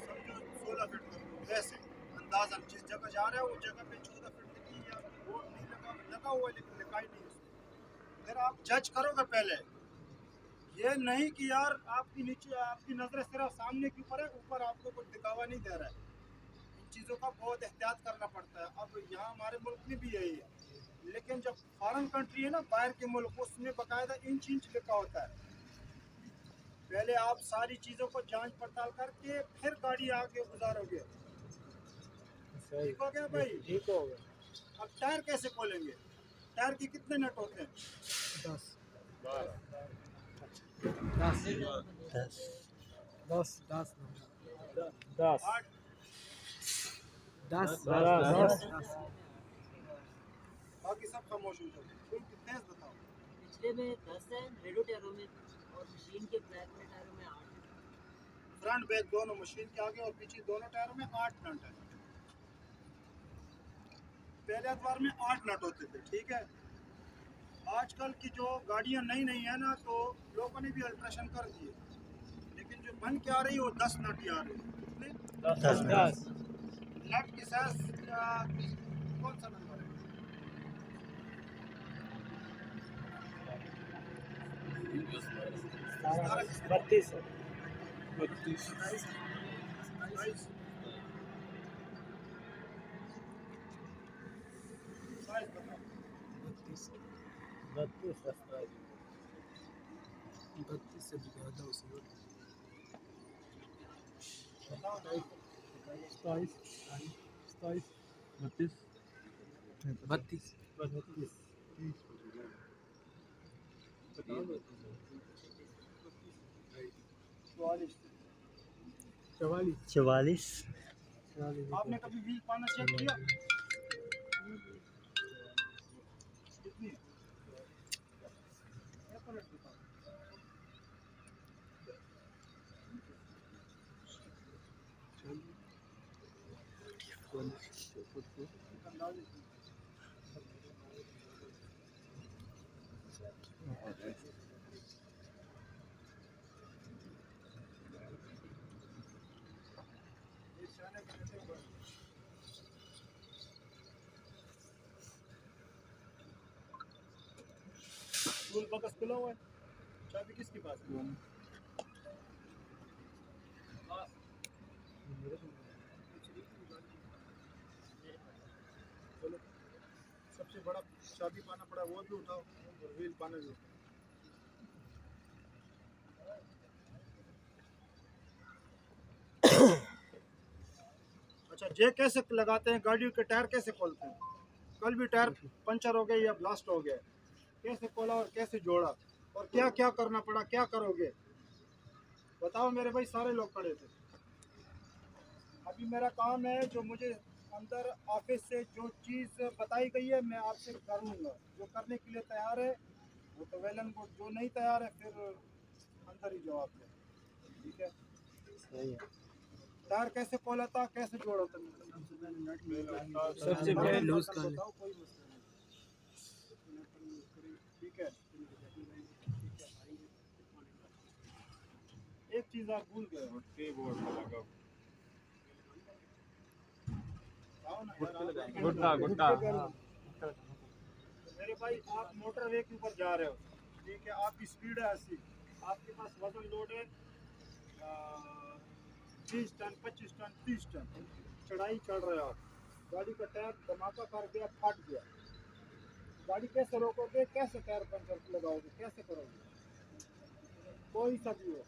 Speaker 5: समझो 16 फीट कर लो, ऐसे अंदाज़न जिस जगह जा रहे हो उस जगह पे 14 फीट लिखी या बोर्ड नहीं लगा हुआ है लेकिन लिखा ही नहीं है उसमें। फिर आप जज करोगे पहले, ये नहीं कि यार आपकी नीचे आपकी नज़रें सिर्फ सामने के ऊपर है, ऊपर आपको कुछ दिखावा नहीं दे रहा है। इन चीज़ों का बहुत एहतियात करना पड़ता है। अब यहाँ हमारे मुल्क में भी यही है, लेकिन जब फॉरेन कंट्री है ना, बाहर के मुल्क, उसमें बाकायदा इंच लिखा होता है। पहले आप सारी चीज़ों को जांच पड़ताल करके फिर गाड़ी आगे गुजारोगे। ठीक हो गया भाई?
Speaker 1: ठीक हो गया।
Speaker 5: अब टायर कैसे खोलेंगे? टायर के कितने नट होते हैं?
Speaker 1: 10
Speaker 5: आठ।
Speaker 1: 10
Speaker 5: बाकी सब खामोश हो जाओ, कोई तेज बताओ।
Speaker 6: पिछले में 10 है, रेडो टायरों में, और मशीन के बैक में टायरों में 8 है।
Speaker 5: फ्रंट बैक दोनों, मशीन के आगे और पीछे दोनों टायरों में 8 नट है। पहले अखबार में 8 नट होते थे, ठीक है। आजकल की जो गाड़ियां नई है ना, तो लोगों ने भी अल्ट्रेशन कर दिए, लेकिन जो बन के आ रही है वो 10 नट ही आ रही है। कितने?
Speaker 1: 10
Speaker 5: नट की साइज कौन सा नंबर है?
Speaker 1: बत्तीस
Speaker 5: 22। साइज बताओ।
Speaker 1: 32 से ज़्यादा उसी
Speaker 5: बताओ ना।
Speaker 1: 32 44
Speaker 5: आपने कभी व्हील पाना चेक किया? कितनी है? एक मिनट बताओ। अंदाज़े से। ये सियाने के जैसे हुआ है। टूल बॉक्स खुला हुआ है, चाबी किसके पास है? चलो, सबसे बड़ा चाबी पाना पड़ा वो भी उठाओ और व्हील पाना भी उठाओ। अच्छा, जे कैसे लगाते हैं, गाड़ी के टायर कैसे खोलते हैं? कल भी टायर पंचर हो गया या ब्लास्ट हो गया, कैसे खोला और कैसे जोड़ा और क्या क्या करना पड़ा, क्या करोगे बताओ मेरे भाई। सारे लोग खड़े थे। अभी मेरा काम है, जो मुझे अंदर ऑफिस से जो चीज़ बताई गई है मैं आपसे कर लूँगा। जो करने के लिए तैयार है वो तो वेल एंड गुड, जो नहीं तैयार है फिर अंदर ही जवाब दे। ठीक है,
Speaker 1: सही है।
Speaker 5: टायर कैसे खोला था, कैसे जोड़ा था?
Speaker 1: सबसे पहले लूज कर ले।
Speaker 5: बताओ, कोई मसला नहीं। ठीक है, एक चीज़ आप भूल गए। आओ ना यार,
Speaker 4: गुट्टा
Speaker 5: मेरे भाई आप मोटर वे के ऊपर जा रहे हो, ठीक है, आपकी स्पीड है 80, आपके पास वजन लोड है 20 टन 25 टन 30 टन, चढ़ाई चढ़ रहे हो आप, गाड़ी का टायर धमाका कर गया, फट गया, गाड़ी कैसे रोकोगे, कैसे टायर पंचर लगाओगे, कैसे करोगे? कोई सा भी हो।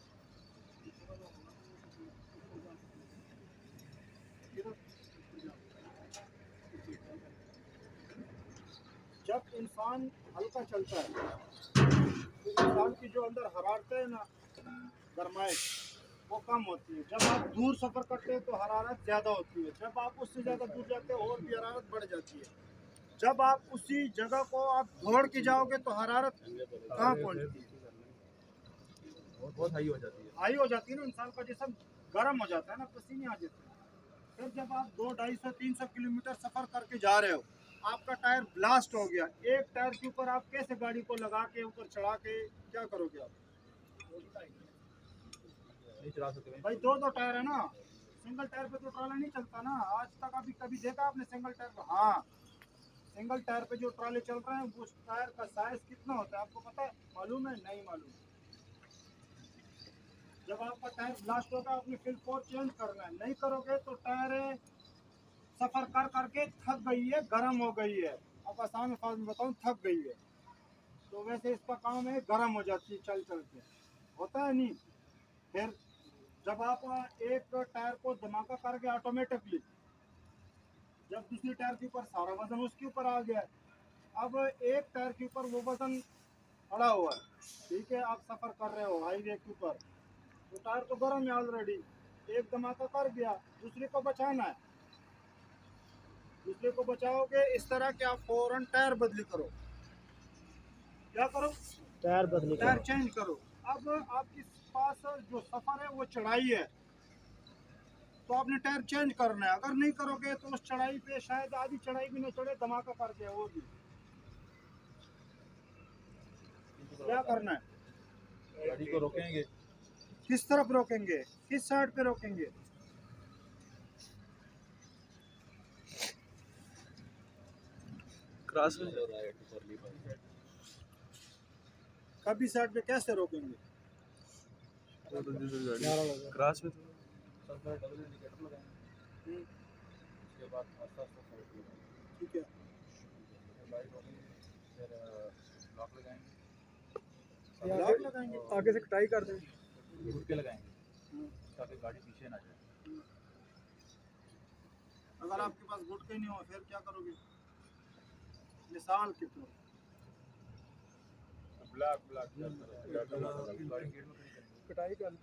Speaker 5: जब इंसान हल्का चलता है तो इंसान की जो अंदर हरारत है ना, गरमाइश, वो कम होती है। जब आप दूर सफ़र करते हैं तो हरारत ज़्यादा होती है, जब आप उससे ज़्यादा दूर जाते हैं और भी हरारत बढ़ जाती है। जब आप उसी जगह को आप दौड़ के जाओगे तो हरारत कहाँ पहुँचती है?
Speaker 4: बहुत हाई हो जाती है।
Speaker 5: हाई हो जाती है ना, इंसान का जिस्म गर्म हो जाता है ना, पसीने आ जाते हैं। फिर जब आप 200-250-300 किलोमीटर सफ़र करके जा रहे हो, आपका टायर ब्लास्ट हो गया, एक टायर के ऊपर आप कैसे गाड़ी को लगा के ऊपर चढ़ा के क्या करोगे आप?
Speaker 4: नहीं चला सकते
Speaker 5: भाई दो टायर है ना, सिंगल टायर पे तो ट्राला नहीं चलता ना। आज तक अभी कभी देखा आपने सिंगल टायर पे? हाँ, सिंगल टायर पे जो ट्राले चल रहे हैं उस टायर का साइज कितना होता है आपको पता है? मालूम है? नहीं मालूम। जब आपका टायर ब्लास्ट होगा आपने फिल फोर चेंज करना है, नहीं करोगे तो टायर सफर कर करके थक गई है, गर्म हो गई है। अब आसान अल्फाज में बताऊं, थक गई है। तो वैसे इसका काम है, गर्म हो जाती है चल चल के, होता है नहीं। फिर जब आप एक टायर को धमाका करके ऑटोमेटिकली, जब दूसरी टायर के ऊपर सारा वजन उसके ऊपर आ गया, अब एक टायर के ऊपर वो वजन पड़ा हुआ है, ठीक है, आप सफर कर रहे हो हाईवे के ऊपर, तो टायर तो गर्म है ऑलरेडी, एक धमाका कर गया, दूसरे को बचाना है। दूसरे को बचाओगे इस तरह कि आप फौरन टायर बदली करो। क्या करो? टायर चेंज करो। अब आपके पास जो सफर है वो चढ़ाई है, तो आपने टायर चेंज करना है। अगर नहीं करोगे तो उस चढ़ाई पे शायद आधी चढ़ाई भी नहीं चढ़े, धमाका कर गया वो भी। क्या करना है?
Speaker 4: गाड़ी को रोकेंगे।
Speaker 5: किस तरफ रोकेंगे, किस साइड पे रोकेंगे?
Speaker 4: क्रॉस में
Speaker 5: कभी साइड पे कैसे रोकेंगे?
Speaker 4: क्रॉस में
Speaker 5: हम्म,
Speaker 4: उसके बाद आस्ता आस्ता साइड पे
Speaker 5: ठीक है।
Speaker 4: गाड़ी रोकेंगे, फिर लॉक लगाएंगे,
Speaker 5: लॉक लगाएंगे, आगे से कटाई कर देंगे।
Speaker 4: घुट के लगाएंगे ताकि गाड़ी पीछे ना जाए।
Speaker 5: अगर आपके पास गुटके नहीं हो फिर क्या करोगे? मिसाल के तौर
Speaker 4: ब्लैक ब्लैक
Speaker 5: कटाई कर।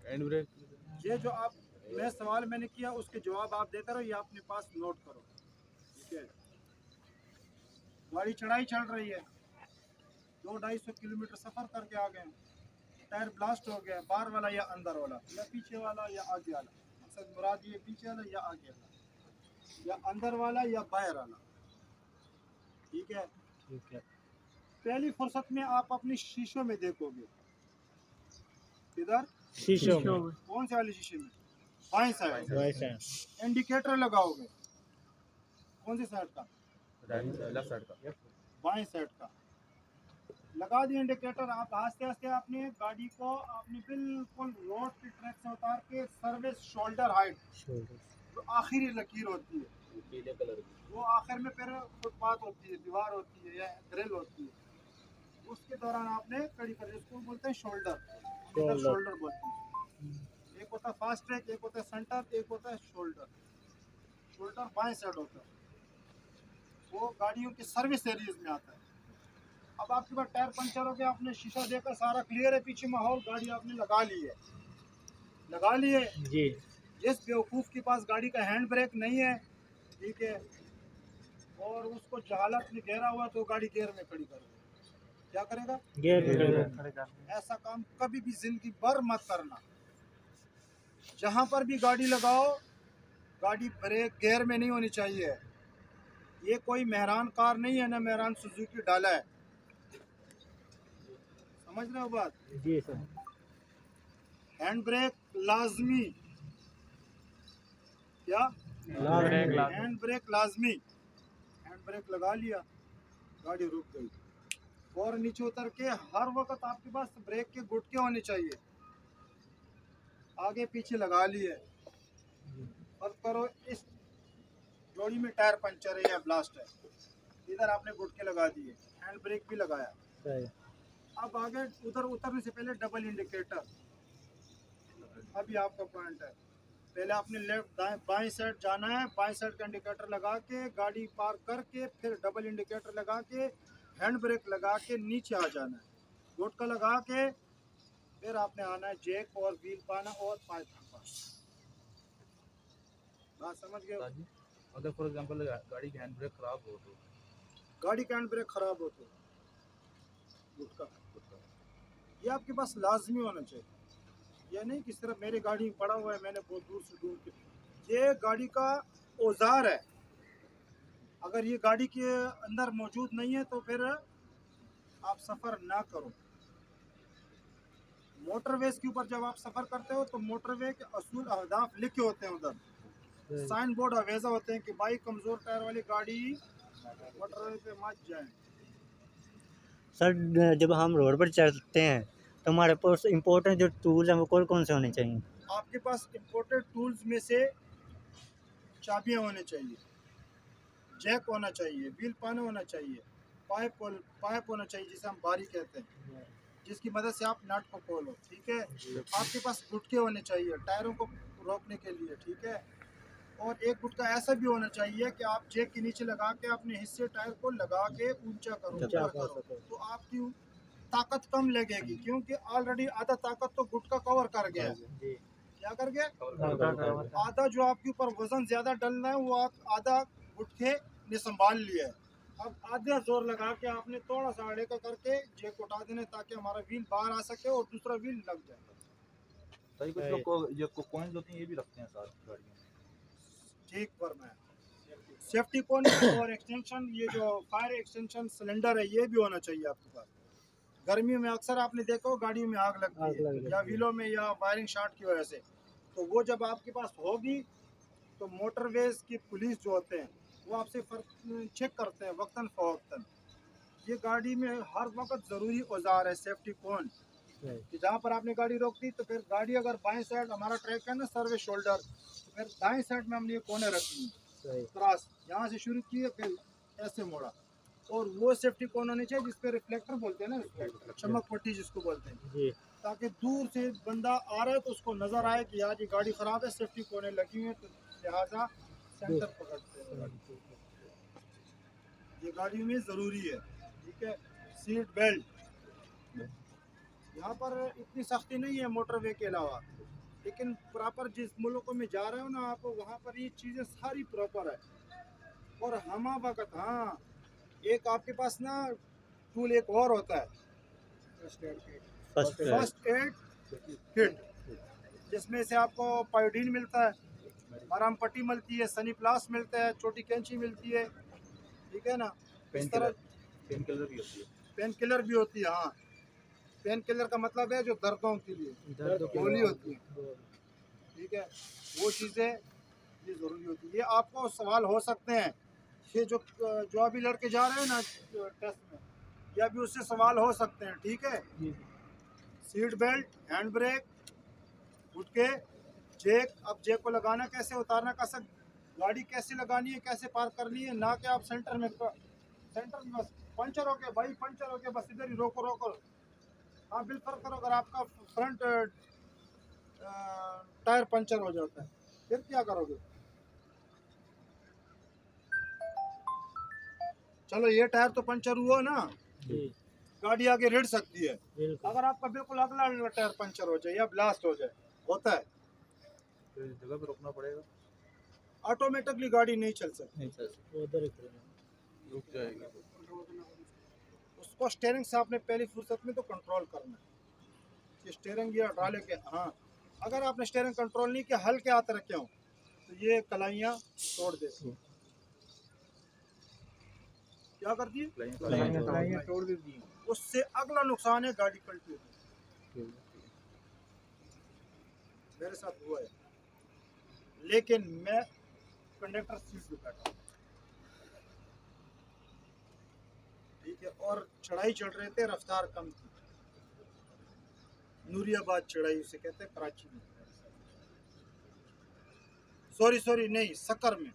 Speaker 4: And break.
Speaker 5: ये जो आप मैं सवाल मैंने किया उसके जवाब आप देते रहो, ये अपने पास नोट करो, ठीक है। गाड़ी चढ़ाई चल रही है, 200-250 किलोमीटर सफ़र करके आ गए, टायर ब्लास्ट हो गया, बाहर वाला या अंदर वाला या पीछे वाला या आगे वाला, मकसद मुराद ये पीछे वाला या आगे वाला या अंदर वाला या बाहर वाला, ठीक है। पहली फुर्सत में आप अपनी शीशों में देखोगे, किधर?
Speaker 1: शीशों में।
Speaker 5: कौन से वाले शीशे में? बाएं साइड। इंडिकेटर लगाओगे कौन सी साइड का?
Speaker 4: लेफ्ट साइड का।
Speaker 5: बाएं साइड का लगा दिए इंडिकेटर। आप आस्ते आस्ते अपने गाड़ी को अपनी बिल्कुल रोड की ट्रैक से उतार के सर्विस शोल्डर हाइट, जो आखिरी लकीर होती है,
Speaker 2: पीले कलर की,
Speaker 5: वो आखिर में फिर फुटपाथ होती है, दीवार होती है या ग्रिल होती है, उसके दौरान आपने कड़ी कर, इसको बोलते हैं शोल्डर, शोल्डर बोलते हैं। एक होता है फास्ट ट्रैक, एक होता है सेंटर, एक होता है शोल्डर। शोल्डर बाएं साइड होता है, वो गाड़ियों के सर्विस एरियाज में आता है। अब आपके पास टायर पंचर हो गया, आपने शीशा देखा सारा क्लियर है, पीछे माहौल, गाड़ी आपने लगा ली है, लगा ली है
Speaker 1: जी।
Speaker 5: जिस बेवकूफ़ के पास गाड़ी का हैंड ब्रेक नहीं है, ठीक है, और उसको जहालत में घेरा हुआ तो गाड़ी गियर में खड़ी करोगे, क्या करेगा? ऐसा काम कभी भी जिंदगी भर मत करना। जहाँ पर भी गाड़ी लगाओ, गाड़ी ब्रेक गियर में नहीं होनी चाहिए। ये कोई मेहरान कार नहीं है, ना मेहरान सुजुकी डाला है, समझ रहे हो बात?
Speaker 1: जी सर।
Speaker 5: हैंड ब्रेक लाजमी, क्या? हैंड ब्रेक लाजमी। हैंड ब्रेक लगा लिया, गाड़ी रुक गई, और नीचे उतर के हर वक्त आपके पास ब्रेक के गुटके होने चाहिए, आगे पीछे लगा लिए। और करो इस जो
Speaker 3: जोड़ी में टायर पंचर है या ब्लास्ट है, इधर आपने गुटके लगा दिए, हैंड ब्रेक भी लगाया।
Speaker 1: सही।
Speaker 3: अब आगे उधर उतरने से पहले डबल इंडिकेटर, अभी आपका पॉइंट है, पहले आपने लेफ्ट दाएं बाएं साइड जाना है, बाएं साइड का इंडिकेटर लगा के गाड़ी पार करके फिर डबल इंडिकेटर लगा के हैंड ब्रेक लगा के नीचे आ जाना है, गुटका लगा के फिर आपने आना है, जैक और व्हील पाना और पाइप पाना। बात समझ गए?
Speaker 4: उस्ताद जी, अगर फॉर एग्जांपल गाड़ी की हैंड ब्रेक खराब हो तो
Speaker 3: गाड़ी का हैंड ब्रेक खराब हो तो गुटका, ये आपके पास लाजमी होना चाहिए। ये नहीं कि सिर्फ मेरी गाड़ी में पड़ा हुआ है मैंने बहुत दूर से ढूंढ के, ये गाड़ी का औजार है, अगर ये गाड़ी के अंदर मौजूद नहीं है तो फिर आप सफ़र ना करो। मोटरवेज के ऊपर जब आप सफ़र करते हो तो मोटरवे के असूल अहदाफ लिखे होते हैं, उधर साइन बोर्ड अवेजा होते हैं कि भाई कमज़ोर टायर वाली गाड़ी मोटरवे पे मत जाए।
Speaker 1: सर जब हम रोड पर चलते हैं तो हमारे पास इम्पोर्टेंट जो टूल हैं वो कौन कौन से होने चाहिए?
Speaker 3: आपके पास इम्पोर्टेड टूल्स में से चाबियाँ होनी चाहिए, जैक होना चाहिए, व्हील पाना होना चाहिए, पाइप होना चाहिए जिसे हम बारी कहते हैं, जिसकी मदद से आप नट को खोलो, ठीक है। आपके पास गुटके होने चाहिए टायरों को रोकने के लिए, ठीक है। और एक गुटका ऐसा भी होना चाहिए कि आप जैक के नीचे लगा के अपने हिस्से टायर को लगा के ऊंचा करो, ऊपर करो, तो आपकी ताकत कम लगेगी, क्योंकि ऑलरेडी आधा ताकत तो गुटका कवर कर गया है। क्या कर गया? आधा जो आपके ऊपर वजन ज्यादा डलना है वो आप आधा गुटके ने संभाल लिया है। अब आधा जोर लगा के आपने थोड़ा सा आड़े का करके जैक उठा देना ताकि हमारा व्हील बाहर आ सके और दूसरा व्हील लग जाए।
Speaker 4: सही, कुछ लोग को ये कॉइंस होती हैं ये भी रखते हैं साथ गाड़ियों में।
Speaker 3: ठीक फरमाया। सेफ्टी कोन और एक्सटेंशन, ये जो फायर एक्सटेंशन सिलेंडर है ये भी होना चाहिए आपके पास। गर्मियों में अक्सर आपने देखा हो गाड़ियों में आग लगती है या व्हीलों में या वायरिंग शॉर्ट की वजह से, तो वो जब आपके पास होगी तो मोटरवेज की पुलिस जो होते हैं वो आपसे चेक करते हैं वक्तन फ़वक्तन। ये गाड़ी में हर वक्त ज़रूरी औजार है सेफ्टी कोन, कि जहाँ पर आपने गाड़ी रोक दी तो फिर गाड़ी अगर बाएं साइड हमारा ट्रैक है ना सर्विस शोल्डर, तो फिर दाएं साइड में हमने ये कोने रखी क्रॉस, यहाँ से शुरू किए फिर ऐसे मोड़ा, और वो सेफ्टी कोन होनी चाहिए जिस पे रिफ्लेक्टर बोलते हैं ना, चमक पट्टी जिसको बोलते हैं, ताकि दूर से बंदा आ रहा है तो उसको नज़र आए कि यार ये गाड़ी ख़राब है, सेफ्टी कोने लगी हुई है, तो लिहाजा सेंटर पकड़ते हैं। ये गाड़ी में ज़रूरी है, ठीक है। सीट बेल्ट, यहाँ पर इतनी सख्ती नहीं है मोटरवे के अलावा, लेकिन प्रॉपर जिस मुल्कों में जा रहे हो ना आप वहाँ पर ये चीज़ें सारी प्रॉपर है। और हम वक्त हाँ, एक आपके पास ना टूल एक और होता है फर्स्ट एड किट, जिसमें से आपको पायोडीन मिलता है, मरहम पट्टी मिलती है, सनी प्लास मिलता है, छोटी कैंची मिलती है, ठीक है ना। इस तरह
Speaker 4: पेन किलर भी होती है।
Speaker 3: पेन किलर भी होती है, हाँ। पेन किलर का मतलब है जो दर्दों के लिए गोली होती है, ठीक है, वो चीज़ें ये ज़रूरी होती है। ये आपको सवाल हो सकते हैं, ये जो अभी लड़के जा रहे हैं ना टेस्ट में, या भी उससे सवाल हो सकते हैं, ठीक है। सीट बेल्ट, हैंड ब्रेक, गुटके, जैक। अब जैक को लगाना कैसे, उतारना कैसे, गाड़ी कैसे लगानी है, कैसे पार्क करनी है, ना कि आप सेंटर में बस पंचर हो गया भाई, पंचर हो गया बस इधर ही रोको रोको। हाँ बिल फर्क करो, अगर आपका फ्रंट टायर पंचर हो जाता है फिर क्या करोगे? चलो ये टायर तो पंचर हुआ ना, गाड़ी आगे रेड़ सकती है। अगर आपका बिल्कुल अगला टायर पंचर हो जाए या ब्लास्ट हो जाए, होता है,
Speaker 4: तो इस जगह पे रुकना पड़ेगा,
Speaker 3: ऑटोमेटिकली गाड़ी नहीं चल सकती,
Speaker 4: रुक जाएगी।
Speaker 3: उसको स्टीयरिंग से आपने पहली फुर्सत में तो कंट्रोल करना है कि स्टीयरिंग या डाले के, हाँ अगर आपने स्टीयरिंग कंट्रोल नहीं किया, हल्के हाथ रखे हो तो ये कलाइयाँ तोड़ देती हैं। क्या करती है?
Speaker 4: कलाइयाँ तोड़ देती हैं।
Speaker 3: उससे अगला नुकसान है गाड़ी पलटी होगी। मेरे साथ हुआ है, लेकिन मैं कंडक्टर सीट पे बैठा हूँ, ठीक है, और चढ़ाई चढ़ रहे थे, रफ्तार कम थी, नूरियाबाद चढ़ाई उसे कहते हैं कराची में, सॉरी नहीं सक्कर में,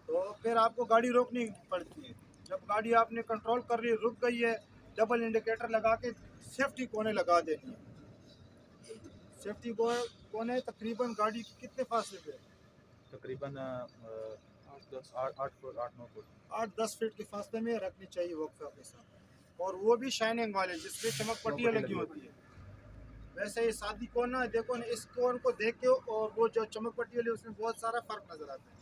Speaker 3: तो फिर आपको गाड़ी रोकनी पड़ती है। जब गाड़ी आपने कंट्रोल कर ली, रुक गई है, डबल इंडिकेटर लगा के सेफ्टी कोने लगा देनी है। सेफ्टी कोने तकरीबन गाड़ी के कितने फासले पे?
Speaker 4: तकरीबन
Speaker 3: 8-10 फीट के फासले में रखनी चाहिए वक्फा के साथ, और वो भी शाइनिंग वाले जिसमें चमक पट्टियाँ लगी होती है। वैसे ये शादी कोन ना, देखो ना इस कोन को देख के और वो जो चमक पट्टी वाली उसमें बहुत सारा फर्क नजर आता है।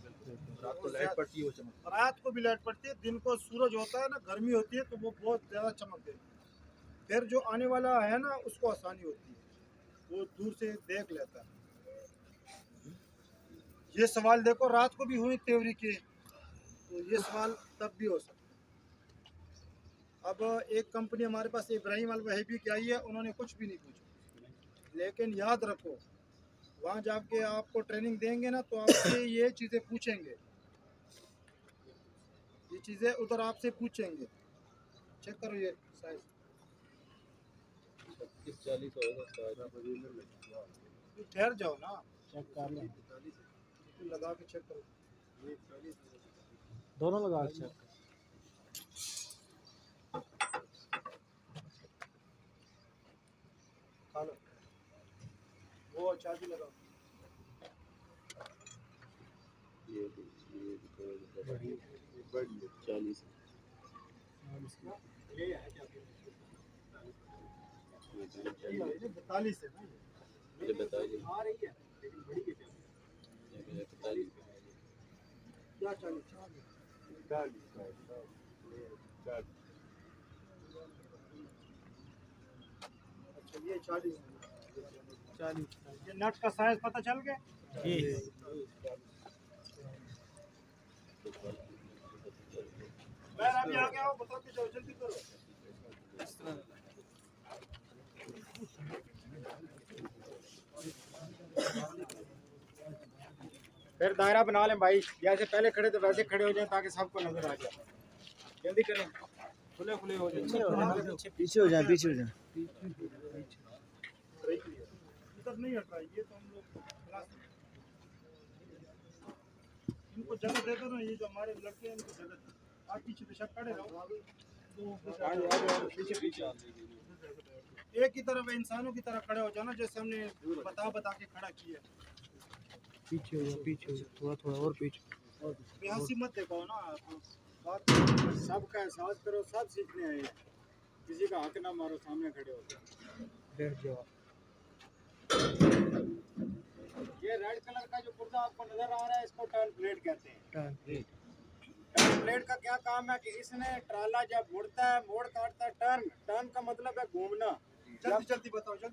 Speaker 4: रात को लाइट पड़ती है वो चमक।
Speaker 3: रात को भी लाइट पड़ती है, दिन को सूरज होता है ना, गर्मी होती है तो वो बहुत ज़्यादा चमक देती है। फिर जो आने वाला है ना उसको आसानी होती है, वो दूर से देख लेता है। ये सवाल देखो रात को भी हुई तेवरी के, तो ये सवाल तब भी हो सकता है। अब एक कंपनी हमारे पास इब्राहिम अल वहीबी की आई है, उन्होंने कुछ भी नहीं पूछा, लेकिन याद रखो वहाँ जाके आपको ट्रेनिंग देंगे ना तो आपसे ये चीज़ें पूछेंगे, ये चीज़ें उधर आपसे पूछेंगे। चेक करो ये साइज
Speaker 4: 40 होगा।
Speaker 3: ठहर जाओ ना,
Speaker 1: चेक कर लें,
Speaker 3: लगा के चेक करो।
Speaker 1: दोनों लगा के चेक।
Speaker 3: खा लो, वो चाबी लगाओ।
Speaker 2: बड़ी 40
Speaker 3: 45 है ना
Speaker 2: ये बताइए
Speaker 5: आ रही है लेकिन बड़ी के क्या
Speaker 3: क्या 40? अच्छा ये 40 ये नट का साइज पता चल गया? मैं अभी आ गया हूँ, बताओ कि जाओ जल्दी करो।
Speaker 5: फिर दायरा बना लें भाई, जैसे पहले खड़े थे वैसे खड़े हो जाए ताकि सबको नजर आ जाए। जल्दी करें, खुले खुले हो जाए।
Speaker 1: पीछे हो जाए, पीछे हो जाए।
Speaker 3: इधर नहीं हटा, ये तो हम लोग इनको जगह दे दो ना, ये जो हमारे लड़के हैं इनको जगह दो। आप पीछे पेशा खड़े रहो,
Speaker 5: पीछे पीछे
Speaker 3: एक ही तरफ इंसानों की तरह खड़े हो जाओ ना, जैसे हमने बता के खड़ा किया।
Speaker 1: पीछे हो जाए, पीछे हो जाए, थोड़ा थोड़ा और पीछे।
Speaker 3: बेहसी मत देखो ना, बात
Speaker 5: सबका एहसास करो, सब सीखने आए हैं। किसी का हक ना मारो, सामने खड़े हो
Speaker 1: बैठ जाओ।
Speaker 5: ये रेड कलर का जो कुर्ता आपको नजर आ रहा है इसको टर्न प्लेट कहते हैं।
Speaker 1: Turn plate.
Speaker 5: टर्न प्लेट का क्या काम है कि इसने ट्राला जब मुड़ता है, मोड़ काटता है, टर्न का मतलब है घूमना।
Speaker 3: जल्दी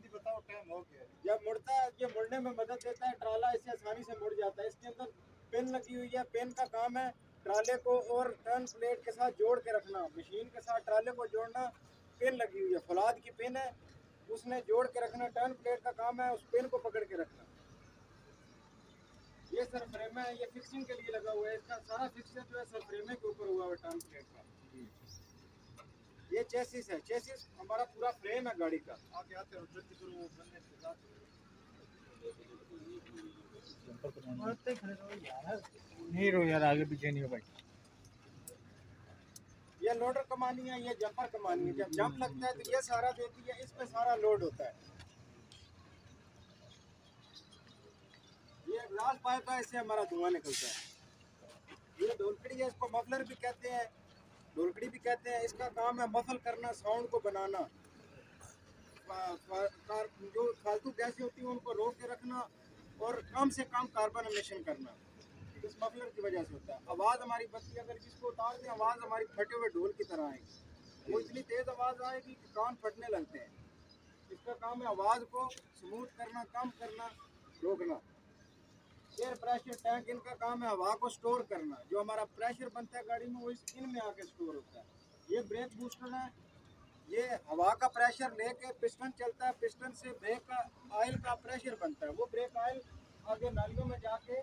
Speaker 3: बताओ टाइम हो गया।
Speaker 5: जब मुड़ता है ये मुड़ने में मदद देता है, ट्राला इससे आसानी से मुड़ जाता है। इसके अंदर पिन लगी हुई है, पिन का काम है ट्राले को और टर्न प्लेट के साथ जोड़ के रखना। मशीन के साथ ट्राले को जोड़ना, पिन लगी हुई है, फौलाद की पिन है, उसने जोड़ के रखना। टर्न प्लेट का काम है उस पिन को पकड़ के रखना। ये सर फ्रेम है, ये फिक्सिंग के लिए लगा हुआ है। इसका सारा फिक्सर जो है सर फ्रेम के ऊपर हुआ है टर्न प्लेट का। ये चेसिस है, चेसिस हमारा पूरा फ्रेम है गाड़ी का।
Speaker 3: आगे आते हो जल्दी करो, वो बनने से जाते
Speaker 1: नहीं रो यार, आगे पीछे नहीं हो भाई।
Speaker 5: ये लोडर कमानी है, ये जंपर कमानी है। जब जंप लगता है तो ये सारा देती है, इस पे सारा लोड होता है। ये एग्जॉस्ट पाइप है, इससे हमारा धुआं निकलता है। ये ढोलकड़ी है, इसको मफलर भी कहते हैं, ढोलकड़ी भी कहते हैं। इसका काम है मफल करना, साउंड को बनाना। जो फालतू गैसें होती हैं उनको रोक के रखना और कम से कम कार्बन एमिशन करना, इस मफलर की वजह से होता है। आवाज़ हमारी बत्ती अगर जिसको उतार दें, आवाज़ हमारी फटे हुए ढोल की तरह आएगी। वो इतनी तेज़ आवाज़ आएगी कि कान फटने लगते हैं। इसका काम है आवाज़ को स्मूथ करना, कम करना, रोकना। एयर प्रेशर टैंक, इनका काम है हवा को स्टोर करना। जो हमारा प्रेशर बनता है गाड़ी में वो इनमें आके स्टोर होता है। ये ब्रेक बूस्टर है, ये हवा का प्रेशर लेके पिस्टन चलता है, पिस्टन से ब्रेक का ऑयल का प्रेशर बनता है। वो ब्रेक ऑयल आगे नालियों में जाके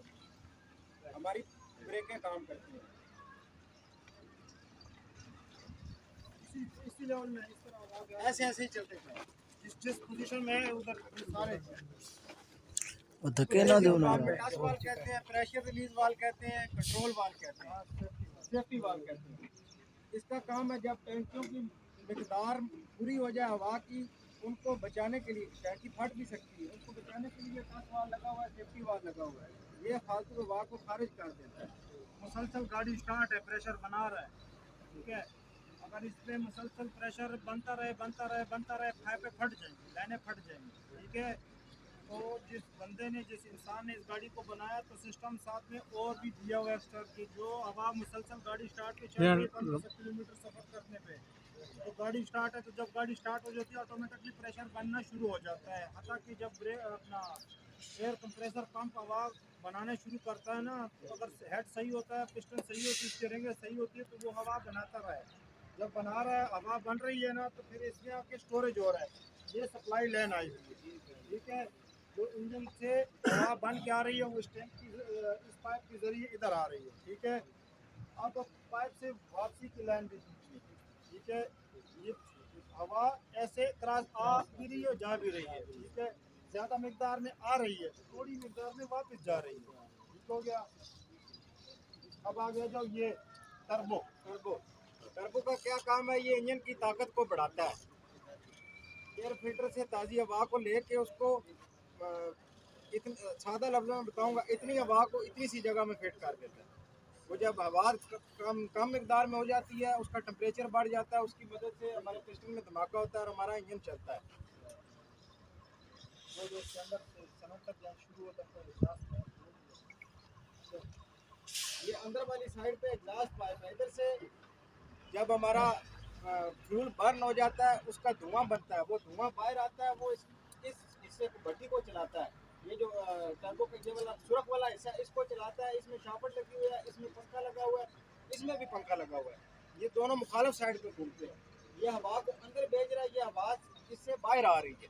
Speaker 5: हमारी ब्रेकें काम करती हैं।
Speaker 3: इसी लेवल में इस तरह आवाज
Speaker 5: ऐसे ऐसे ही चलते हैं।
Speaker 3: जिस पोजीशन में है उधर सारे
Speaker 1: धक्के ना दो ना
Speaker 5: टच वाल कहते हैं, प्रेशर रिलीज वाल कहते हैं, कंट्रोल वाल कहते हैं, सेफ्टी वाल कहते हैं। इसका काम है जब टैंकियों की मिकदार पूरी हो जाए हवा की, उनको बचाने के लिए, टैंकी फट भी सकती है, उसको बचाने के लिए टच वाल लगा हुआ है, सेफ्टी वाल लगा हुआ है। ये फालतू हवा को खारिज कर देता है। मुसलसल गाड़ी स्टार्ट है, प्रेशर बना रहा है, ठीक है। अगर इस पे मुसलसल प्रेशर बनता रहे, पाइपें फट जाएंगी, लाइनें फट जाएंगी, ठीक है। तो जिस बंदे ने, जिस इंसान ने इस गाड़ी को बनाया, तो सिस्टम साथ में और भी दिया हुआ है एक्स्ट्रा की, जो हवा मुसलसल गाड़ी स्टार्ट पे चल रही है 1500 किलोमीटर सफर करने पे, तो गाड़ी स्टार्ट है, तो जब गाड़ी स्टार्ट हो जाती है ऑटोमेटिकली प्रेशर बनना शुरू हो जाता है। हालांकि जब अपना एयर कंप्रेसर पंप हवा बनाने शुरू करता है ना, तो अगर हेड सही होता है, पिस्टन सही होती है, स्टीयरिंग सही होती है, तो वो हवा बनाता रहे। जब बना रहा है, हवा बन रही है ना, तो फिर इसमें आके स्टोरेज हो रहा है। ये सप्लाई लाइन आई हुई है, ठीक है। जो इंजन से हवा बन के आ रही है, वो इस टैंक की, इस पाइप के जरिए इधर आ रही है, ठीक है। अब पाइप से वापसी की लाइन भी खींची, ठीक है। ये हवा ऐसे क्रॉस आ भी रही है, जा भी रही है, ठीक है। ज़्यादा मिकदार में आ रही है, थोड़ी मिकदार में वापस जा रही है, ठीक हो गया। अब आ गया जाओ ये टर्बो। टर्बो का क्या काम है? ये इंजन की ताकत को बढ़ाता है। एयर फिल्टर से ताज़ी हवा को लेके उसको इतनी, सादा लफ्ज़ों में बताऊंगा, इतनी हवा को इतनी सी जगह में फिट कर देता है। वो जब हवा कम मिकदार में हो जाती है, उसका टेम्परेचर बढ़ जाता है, उसकी मदद से हमारे पिस्टन में धमाका होता है और हमारा इंजन चलता है। वो जो इसके अंदर सनसर जब शुरू होता है, ये अंदर वाली साइड पे एग्जॉस्ट पाइप है। इधर से जब हमारा फ्यूल बर्न हो जाता है, उसका धुआं बनता है, वो धुआं बाहर आता है, वो इस हिस्से को, भट्टी को चलाता है। ये जो टर्बो का ये वाला सुरख वाला हिस्सा, इसको चलाता है। इसमें शापर लगी हुई है, इसमें पंखा लगा हुआ है, इसमें भी पंखा लगा हुआ है। ये दोनों मुखालिफ साइड पे घूमते हैं। ये हवा को अंदर भेज रहा है, ये हवा इससे बाहर आ रही है।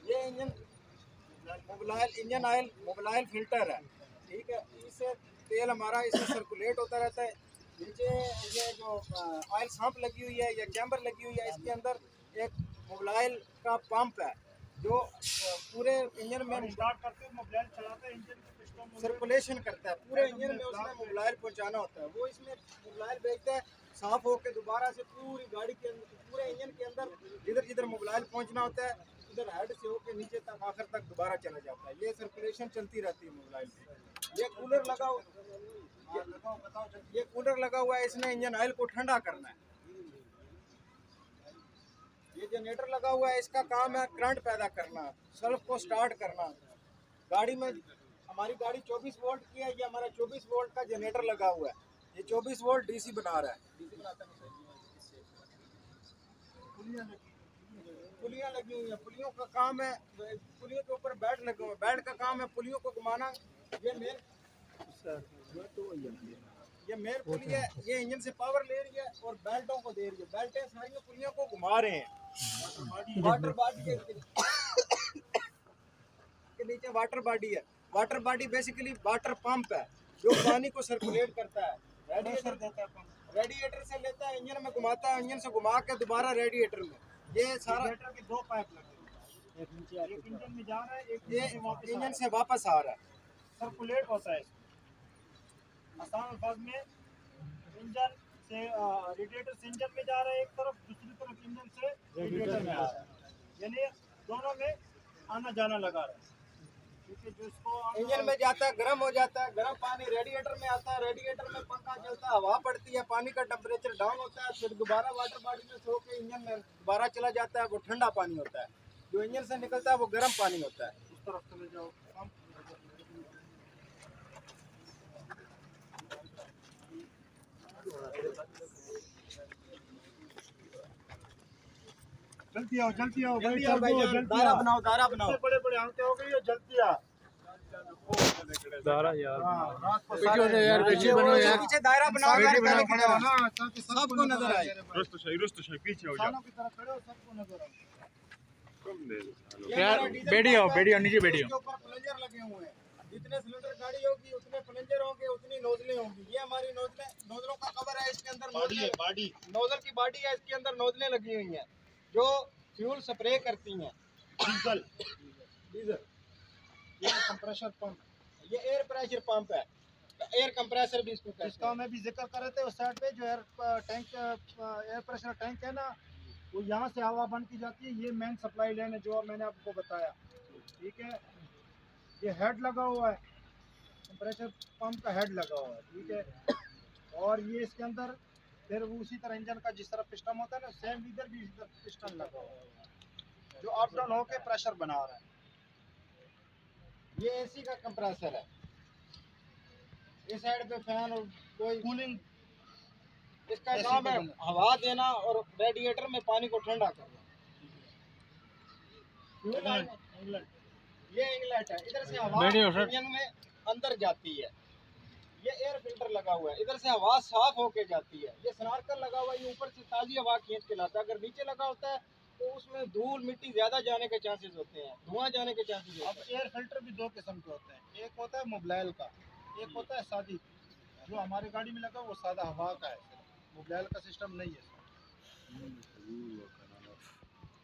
Speaker 5: ये इंजन ऑयल फिल्टर है, ठीक है। इससे तेल हमारा इसमें सर्कुलेट होता रहता है। नीचे ये जो ऑयल सम्प लगी हुई है या चैम्बर लगी हुई है, इसके अंदर एक मोबाइल का पंप है, जो पूरे इंजन में स्टार्ट करके मोबाइल चलाता है, इंजन सर्कुलेशन करता है पूरे इंजन में। उसमें मोबाइल पहुंचाना होता है, वो इसमें मोबाइल भेजता है, साफ होकर दोबारा से पूरी गाड़ी के अंदर, पूरे इंजन के अंदर जिधर जिधर मोबाइल पहुंचना होता है, उधर हेड से होकर नीचे तक आखिर तक दोबारा चला जाता है। ये सर्कुलेशन चलती रहती है मोबाइल में। ये कूलर लगा हुआ, ये कूलर लगा हुआ है, इसने इंजन ऑयल को ठंडा करना है। ये जनरेटर लगा हुआ है, इसका काम है करंट पैदा करना, सल्फ को स्टार्ट करना। गाड़ी में, हमारी गाड़ी 24 वोल्ट की है, ये हमारा 24 वोल्ट का जनरेटर लगा हुआ है। ये 24 वोल्ट डीसी बना रहा है। डीसी बनाता है, पुलियाँ लगी हुई है, पुलियों का काम है, पुलियों के ऊपर बेल्ट लगे हुए हैं, बेल्ट का काम है पुलियों को घुमाना। ये मेन पुली है, ये इंजन से पावर ले रही है और बेल्टों को दे रही है। बेल्टें सारी पुलियों को घुमा रहे हैं। वाटर बॉडी के नीचे वाटर बॉडी है। Water body basically water pump है, जो पानी को सर्कुलेट करता है, रेडिएटर देता है, रेडिएटर से लेता है, इंजन में घुमाता है, इंजन से घुमा के दोबारा रेडिएटर में। ये सारा रेडिएटर के दो पाइप लगे हैं, एक इंजन में जा रहा है, एक ये इंजन से वापस आ रहा है, सर्कुलेट होता है। आसान अल्फाज में, इंजन से रेडिएटर से इंजन में जा रहा है एक तरफ, दूसरी तरफ इंजन से रेडिएटर में आ रहा है, यानी दोनों में आना जाना लगा रहा है। इंजन में जाता है, गर्म हो जाता है, गर्म पानी रेडिएटर में आता है, रेडिएटर में पंखा चलता है, हवा पड़ती है, पानी का टेम्परेचर डाउन होता है, फिर दोबारा वाटर बॉडी में सो के इंजन में दोबारा चला जाता है। वो ठंडा पानी होता है, जो इंजन से निकलता है वो गर्म पानी होता है। उस तरफ चले जाओ, जल्दी आओ भाई, दायरा बनाओ, बड़े बड़े अंक हो गई, जल्दी आ
Speaker 1: दारा यार
Speaker 5: पीछे बनो यार, पीछे दायरा बनाओ यार, ताकि सबको नजर आए।
Speaker 7: रुस्त पीछे हो जाओ
Speaker 3: की तरफ खड़े हो, सबको नजर आए।
Speaker 1: यार बैठिए नीचे बैठिए।
Speaker 3: ऊपर प्लंजर लगे हुए हैं, जितने सिलेंडर गाड़ी होगी उतने प्लंजर होंगे, उतनी नोजलें होंगी। ये हमारी नोजलों का कवर है, इसके अंदर नोजल की बॉडी है, इसके अंदर नोजलें लगी हुई हैं, जो
Speaker 5: फ्यूल स्प्रे करती हैं डीजल डीजल। ये कंप्रेशर पंप, ये एयर प्रेशर पंप है, एयर कंप्रेसर भी इसको कहते हैं।
Speaker 3: जिसका मैं भी जिक्र कर रहे थे उस साइड पे जो एयर प्रेशर टैंक है ना, वो यहाँ से हवा बंद की जाती है। ये मेन सप्लाई लाइन है जो मैंने आपको बताया, ठीक है। ये हेड लगा हुआ है, कंप्रेशर पंप का हेड लगा हुआ है, ठीक है। और ये इसके अंदर फिर वो उसी तरह इंजन का जिस तरह पिस्टन होता है ना, सेम इधर भी इधर पिस्टन लगा हुआ है जो अप डाउन होके प्रेशर बना रहा है।
Speaker 5: ये एसी का कंप्रेसर है, इस साइड पे फैन और कोई
Speaker 3: कूलिंग
Speaker 5: इसका
Speaker 3: AC
Speaker 5: काम
Speaker 3: का
Speaker 5: है
Speaker 3: बना।
Speaker 5: हवा देना और रेडिएटर में पानी को ठंडा करना।
Speaker 3: इंग्लैंड
Speaker 5: ये इंगलेट है, इधर से हवा इंजन में अंदर जाती है। ये एयर फिल्टर लगा हुआ है, इधर से हवा साफ होके जाती है। ये स्नार्कर लगा हुआ है, ये ऊपर से ताजी हवा खींच के लाता है। अगर नीचे लगा होता है तो उसमें धूल मिट्टी ज्यादा जाने के चांसेस होते हैं, धुआं जाने के चांसेस
Speaker 3: अब
Speaker 5: होते हैं।
Speaker 3: एयर फिल्टर भी दो किस्म के होते हैं, एक होता है मोबाइल का, एक होता है सादी। जो हमारी गाड़ी में लगा वो सादा हवा का है, मोबाइल का सिस्टम नहीं है।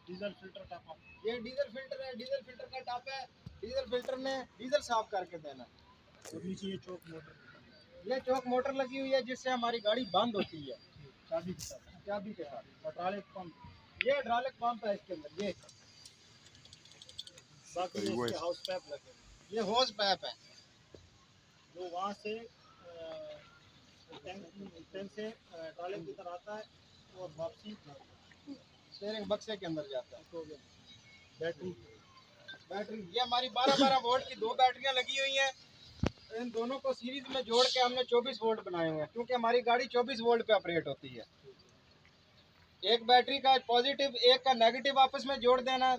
Speaker 3: Diesel filter top up.
Speaker 5: ये डीजल फिल्टर है, डीजल फिल्टर का टॉप है। डीजल फिल्टर में डीजल साफ करके देना।
Speaker 3: और नीचे ये चौक मोटर,
Speaker 5: ये चौक मोटर लगी हुई है जिससे हमारी गाड़ी बंद होती है
Speaker 3: चाबी के साथ,
Speaker 5: चाबी के साथ।
Speaker 3: Hydraulic pump.
Speaker 5: ये हाइड्रोलिक पंप है इसके अंदर। ये
Speaker 3: बाकी इसके हाउस पैप लगे हैं,
Speaker 5: ये होज पैप है।
Speaker 3: जो वहाँ से टैंक से हाइड्रोलिक की तरह आता है और वापसी
Speaker 5: स्टीयरिंग बक्से के अंदर जाता है।
Speaker 3: बैटरी।
Speaker 5: बैटरी ये हमारी 12-12 वोल्ट की दो बैटरियां लगी हुई हैं। इन दोनों को सीरीज में जोड़ के हमने 24 वोल्ट बनाए हुए हैं, क्योंकि हमारी गाड़ी 24 वोल्ट पे ऑपरेट होती है। एक बैटरी का पॉजिटिव एक का नेगेटिव आपस में जोड़ देना।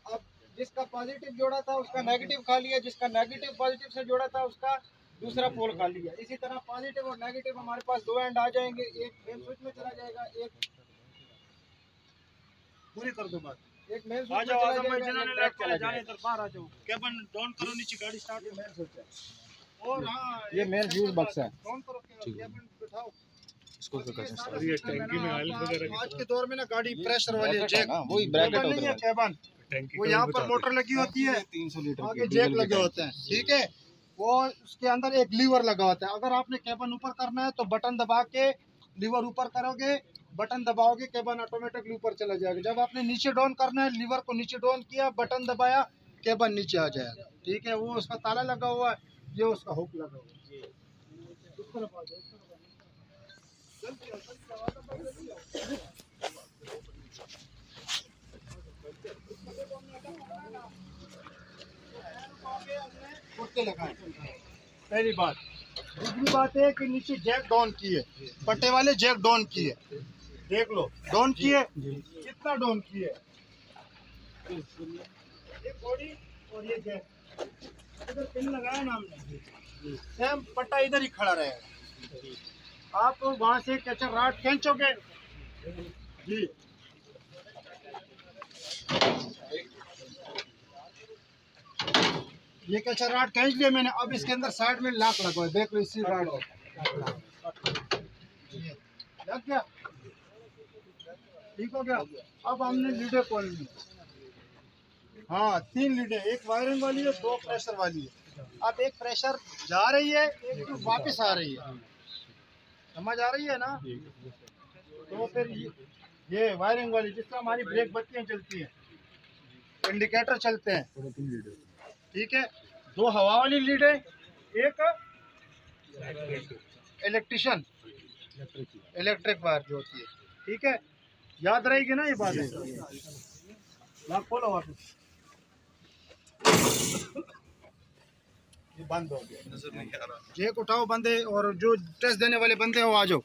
Speaker 5: अब जिसका पॉजिटिव जोड़ा था उसका नेगेटिव खा लिया, जिसका नेगेटिव पॉजिटिव से जोड़ा था उसका दूसरा पोल खा लिया। इसी तरह पॉजिटिव और नेगेटिव हमारे पास दो एंड आ जाएंगे, एक मेन स्विच में चला जाएगा, एक
Speaker 3: पूरी कर दो बात।
Speaker 5: एक मेन
Speaker 3: आ
Speaker 5: स्विच में
Speaker 3: जाओ,
Speaker 5: चला
Speaker 3: आजम भाई,
Speaker 5: जाएगा,
Speaker 3: जिन्होंने
Speaker 5: एक बैक
Speaker 3: लग
Speaker 5: चला
Speaker 3: जाने
Speaker 5: जाएगा।
Speaker 3: इधर बाहर आ जाओ, केबल डाउन करो, नीचे गाड़ी स्टार्ट हो।
Speaker 5: मेन स्विच है।
Speaker 3: और हाँ,
Speaker 5: ये मेन फ्यूज बक्स है।
Speaker 3: डाउन करो, केबल बिठाओ।
Speaker 4: इसको तो कैसे start?
Speaker 3: ये टैंकी में ऑयल वगैरह आज के दौर में ना गाड़ी प्रेशर वाली है, जैक
Speaker 5: वही ब्रैकेट
Speaker 3: केबल नहीं है, केबल वो यहाँ पर मोटर लगी होती है,
Speaker 5: 300 लीटर
Speaker 3: आगे जैक लगे होते हैं, ठीक है। वो उसके अंदर एक लीवर लगा होता है। अगर आपने केबल ऊपर करना है तो बटन दबा के लीवर ऊपर करोगे, बटन दबाओगे, केबल ऑटोमेटिकली ऊपर चला जाएगा। जब आपने नीचे डाउन करना है, लीवर को नीचे डाउन किया, बटन दबाया, केबल नीचे आ जाएगा, ठीक है। वो उसका ताला लगा हुआ है, ये उसका हुक लगा हुआ है। इस तरफ आ जाओ, इस तरफ आ जाओ। कुत्ते लगाए। पहली बात। दूसरी बात है कि नीचे जैक डाउन किए, पट्टे वाले जैक डाउन किए, देख लो डाउन किए, कितना डाउन किए। ये बॉडी और ये जैक इधर पिन लगाया ना हमने, सेम पट्टा इधर ही खड़ा रहेगा। आप वहाँ से कैचर रॉड खींचोगे जी, ये कैचर रॉड खींच लिया मैंने। अब इसके अंदर साइड में लॉक लगा है, देख लो इसी रॉड लग गया, ठीक हो गया। अब हमने लीडर खोलनी है। हाँ, 3 लीडर, एक वायरिंग वाली है, 2 प्रेशर वाली है। अब एक प्रेशर जा रही है, एक वापस आ रही है, समझ आ रही है ना। तो फिर ये वायरिंग वाली, जिससे हमारी ब्रेक बत्तियां चलती हैं, इंडिकेटर चलते हैं, ठीक है। 2 हवा वाली लीड है, एक इलेक्ट्रिशियन इलेक्ट्रिक वायर जो होती है, ठीक है। याद रहेगी ना ये बात है। लॉक खोलो वापस, ये बंद हो गया, जेक उठाओ बंदे, और जो टेस्ट देने वाले बंदे हो आ जाओ।